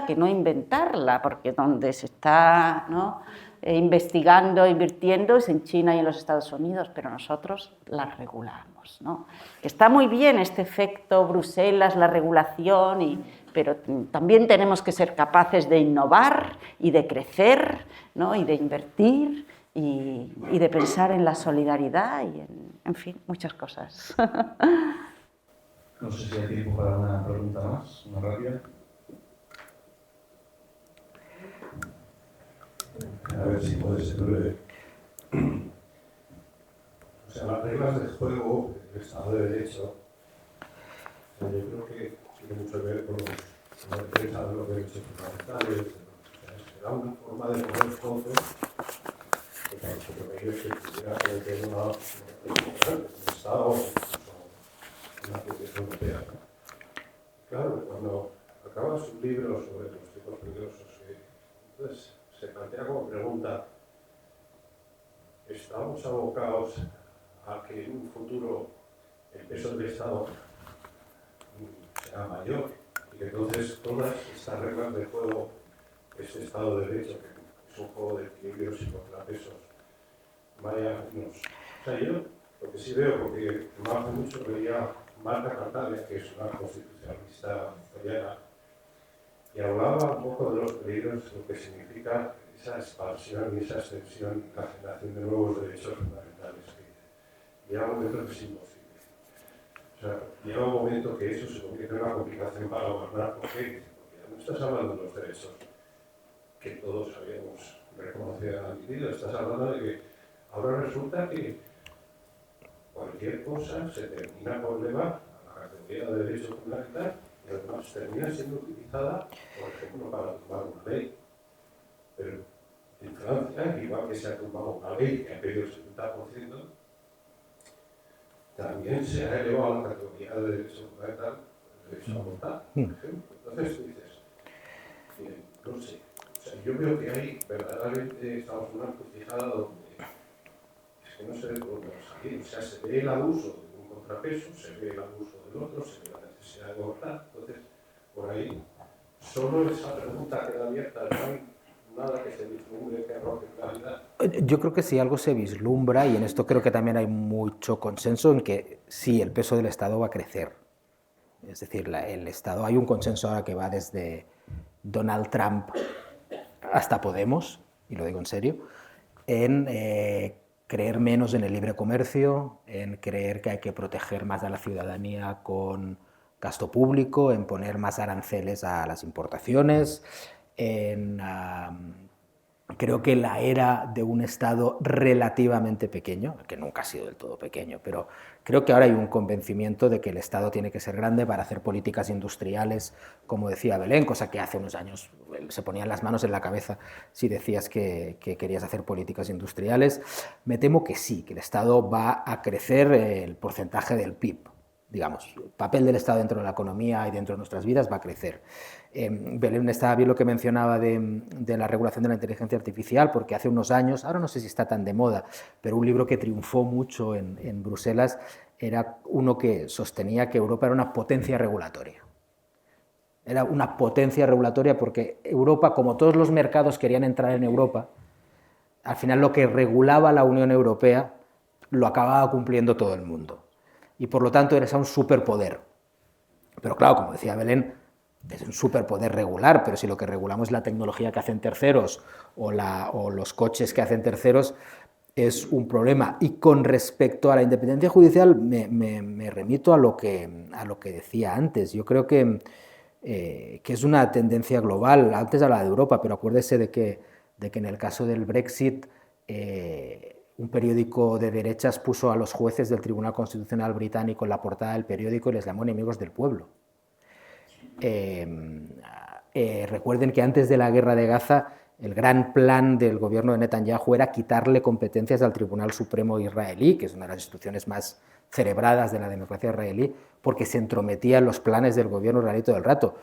que no inventarla, porque donde se está, ¿no?, investigando, invirtiendo es en China y en los Estados Unidos, pero nosotros la regulamos, ¿no? Está muy bien este efecto Bruselas, la regulación, pero también tenemos que ser capaces de innovar y de crecer, ¿no?, y de invertir y de pensar en la solidaridad y en fin, muchas cosas. No sé si hay tiempo para una pregunta más, una rápida. A ver si puede ser breve. O sea, las reglas del juego del Estado de Derecho, o sea, yo creo que tiene mucho que ver con la defensa de los derechos fundamentales. O sea, será una forma de poner entonces, que claro, yo creo que pudiera cometer un Estado o una protección europea, ¿no? Claro, cuando acaba su libro sobre los tipos peligrosos, entonces se plantea como pregunta: ¿estamos abocados a que en un futuro el peso del Estado será mayor y que entonces todas estas reglas de juego, este Estado de Derecho, que es un juego de equilibrios y contrapesos, vaya a unos? O sea, yo lo que sí veo, porque no hace mucho veía Marta Cartales, que es una constitucionalista italiana, y hablaba un poco de los peligros, lo que significa esa expansión y esa extensión, la generación de nuevos derechos fundamentales. Que llega un momento que es imposible. O sea, llega un momento que eso se convierte en una complicación para gobernar. ¿Por qué? Porque no estás hablando de los derechos que todos habíamos reconocido y admitido. Estás hablando de que ahora resulta que cualquier cosa se termina por elevar a la categoría de derecho fundamental y además termina siendo utilizada, por ejemplo, para tumbar una ley. Pero en Francia, igual que se ha tumbado una ley que ha perdido el 70%, también se ha elevado a la categoría de derecho fundamental el derecho a votar, por ejemplo. Entonces tú dices, no sé, o sea, yo veo que ahí verdaderamente estamos en una encrucijada donde es que no sé de dónde va a salir. O sea, se ve el abuso de un contrapeso, se ve el abuso del otro, se ve la necesidad de gobernar. Entonces, por ahí, solo esa pregunta queda abierta, no hay nada que se vislumbre, que arroje claridad. Yo creo que sí, algo se vislumbra, y en esto creo que también hay mucho consenso en que sí, el peso del Estado va a crecer. Es decir, el Estado, hay un consenso ahora que va desde Donald Trump hasta Podemos, y lo digo en serio, en creer menos en el libre comercio, en creer que hay que proteger más a la ciudadanía con gasto público, en poner más aranceles a las importaciones, creo que la era de un Estado relativamente pequeño, que nunca ha sido del todo pequeño, pero creo que ahora hay un convencimiento de que el Estado tiene que ser grande para hacer políticas industriales, como decía Belén, cosa que hace unos años se ponían las manos en la cabeza si decías que querías hacer políticas industriales. Me temo que sí, que el Estado va a crecer el porcentaje del PIB. Digamos, el papel del Estado dentro de la economía y dentro de nuestras vidas va a crecer. Belén, estaba bien lo que mencionaba de la regulación de la inteligencia artificial, porque hace unos años, ahora no sé si está tan de moda, pero un libro que triunfó mucho en Bruselas era uno que sostenía que Europa era una potencia regulatoria. Era una potencia regulatoria porque Europa, como todos los mercados querían entrar en Europa, al final lo que regulaba la Unión Europea lo acababa cumpliendo todo el mundo. Y por lo tanto eres un superpoder. Pero claro, como decía Belén, es un superpoder regular, pero si lo que regulamos es la tecnología que hacen terceros o los coches que hacen terceros, es un problema. Y con respecto a la independencia judicial, me remito a lo que decía antes. Yo creo que es una tendencia global. Antes hablaba de Europa, pero acuérdese de que en el caso del Brexit, un periódico de derechas puso a los jueces del Tribunal Constitucional británico en la portada del periódico y les llamó enemigos del pueblo. Recuerden que antes de la guerra de Gaza, el gran plan del gobierno de Netanyahu era quitarle competencias al Tribunal Supremo israelí, que es una de las instituciones más cerebradas de la democracia israelí, porque se entrometía en los planes del gobierno israelí todo el rato.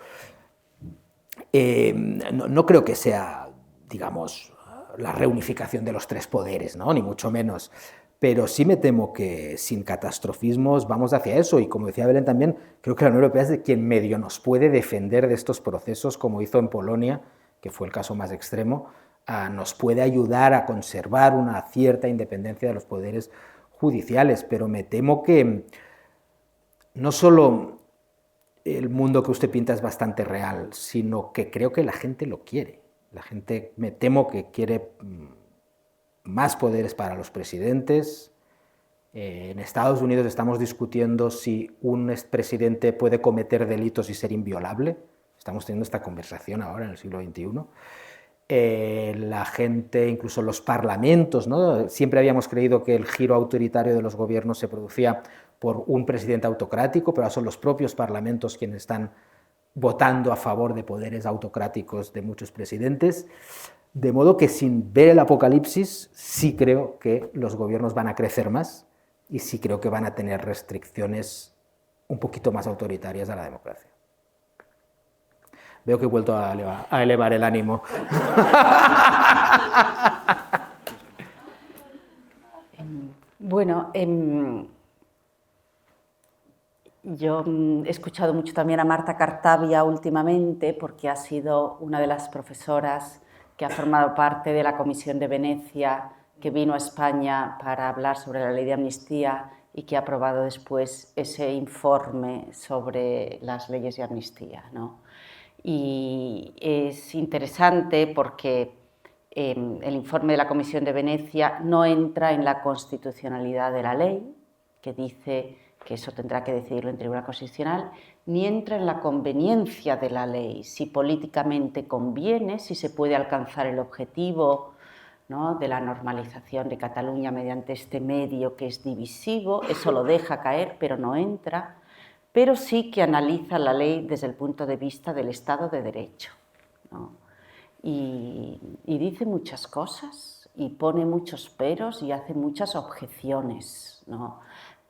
No creo que sea, digamos, la reunificación de los tres poderes, ¿no? Ni mucho menos, pero sí me temo que sin catastrofismos vamos hacia eso, y como decía Belén también, creo que la Unión Europea es de quien medio nos puede defender de estos procesos, como hizo en Polonia, que fue el caso más extremo, nos puede ayudar a conservar una cierta independencia de los poderes judiciales, pero me temo que no solo el mundo que usted pinta es bastante real, sino que creo que la gente lo quiere. La gente, me temo que quiere más poderes para los presidentes. En Estados Unidos estamos discutiendo si un expresidente puede cometer delitos y ser inviolable. Estamos teniendo esta conversación ahora en el siglo XXI. la gente, incluso los parlamentos, ¿no? Siempre habíamos creído que el giro autoritario de los gobiernos se producía por un presidente autocrático, pero ahora son los propios parlamentos quienes están votando a favor de poderes autocráticos de muchos presidentes. De modo que sin ver el apocalipsis, sí creo que los gobiernos van a crecer más y sí creo que van a tener restricciones un poquito más autoritarias a la democracia. Veo que he vuelto a elevar el ánimo. Bueno, yo he escuchado mucho también a Marta Cartabia últimamente, porque ha sido una de las profesoras que ha formado parte de la Comisión de Venecia, que vino a España para hablar sobre la ley de amnistía y que ha aprobado después ese informe sobre las leyes de amnistía, ¿no? Y es interesante porque el informe de la Comisión de Venecia no entra en la constitucionalidad de la ley, que dice que eso tendrá que decidirlo el Tribunal Constitucional, ni entra en la conveniencia de la ley, si políticamente conviene, si se puede alcanzar el objetivo, ¿no?, de la normalización de Cataluña mediante este medio que es divisivo, eso lo deja caer, pero no entra, pero sí que analiza la ley desde el punto de vista del Estado de Derecho, ¿no? Y dice muchas cosas, y pone muchos peros y hace muchas objeciones, ¿no?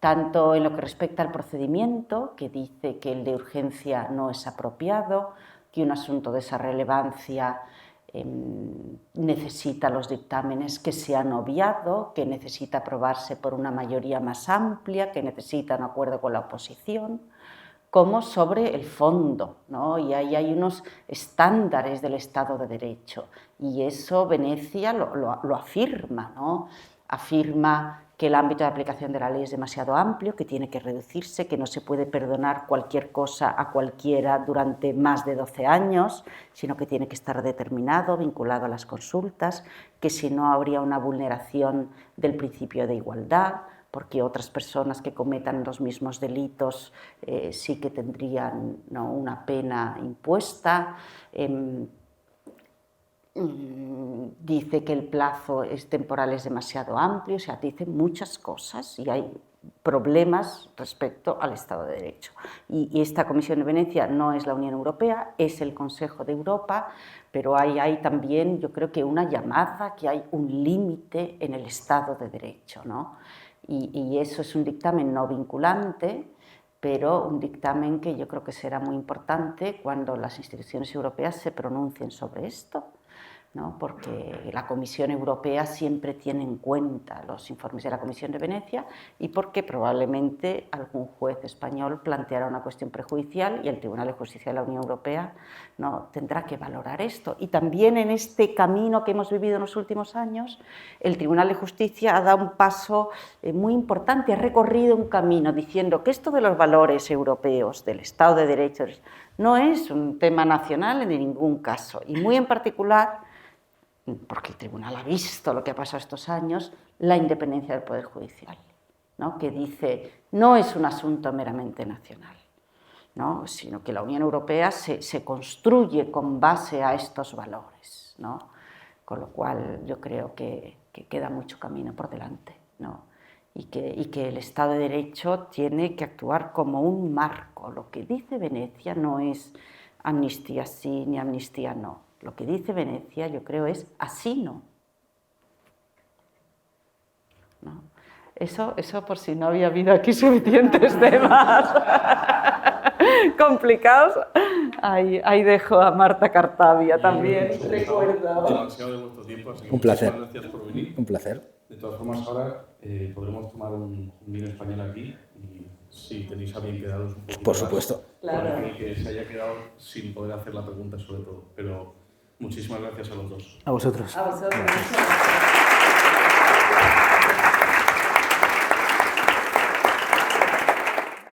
Tanto en lo que respecta al procedimiento, que dice que el de urgencia no es apropiado, que un asunto de esa relevancia necesita los dictámenes que se han obviado, que necesita aprobarse por una mayoría más amplia, que necesita un acuerdo con la oposición, como sobre el fondo, ¿no? Y ahí hay unos estándares del Estado de Derecho, y eso Venecia lo afirma, ¿no? Afirma que el ámbito de aplicación de la ley es demasiado amplio, que tiene que reducirse, que no se puede perdonar cualquier cosa a cualquiera durante más de 12 años, sino que tiene que estar determinado, vinculado a las consultas, que si no habría una vulneración del principio de igualdad, porque otras personas que cometan los mismos delitos sí que tendrían, ¿no?, una pena impuesta. Dice que el plazo temporal es demasiado amplio, o sea, dice muchas cosas y hay problemas respecto al Estado de Derecho. Y esta Comisión de Venecia no es la Unión Europea, es el Consejo de Europa, pero hay también, yo creo que una llamada, que hay un límite en el Estado de Derecho, ¿no? Y eso es un dictamen no vinculante, pero un dictamen que yo creo que será muy importante cuando las instituciones europeas se pronuncien sobre esto, ¿no? Porque la Comisión Europea siempre tiene en cuenta los informes de la Comisión de Venecia y porque probablemente algún juez español planteará una cuestión prejudicial y el Tribunal de Justicia de la Unión Europea, ¿no?, tendrá que valorar esto. Y también en este camino que hemos vivido en los últimos años, el Tribunal de Justicia ha dado un paso muy importante, ha recorrido un camino diciendo que esto de los valores europeos, del Estado de Derecho, no es un tema nacional en ningún caso, y muy en particular, porque el tribunal ha visto lo que ha pasado estos años, la independencia del Poder Judicial, ¿no?, que dice no es un asunto meramente nacional, ¿no?, sino que la Unión Europea se construye con base a estos valores, ¿no?, con lo cual yo creo que queda mucho camino por delante, ¿no?, y que el Estado de Derecho tiene que actuar como un marco. Lo que dice Venecia no es amnistía sí ni amnistía no. Lo que dice Venecia, yo creo, es así no. ¿No? Eso por si no había habido aquí suficientes temas complicados, ahí dejo a Marta Cartabia también. Recuerda. Demasiado de vuestro tiempo, así que un placer. Muchas gracias por venir. Un placer. De todas formas, ahora podremos tomar un vino español aquí y si tenéis a bien quedaros un poquito. Por supuesto. Claro. Para que se haya quedado sin poder hacer la pregunta sobre todo. Pero muchísimas gracias a los dos. A vosotros. A vosotros.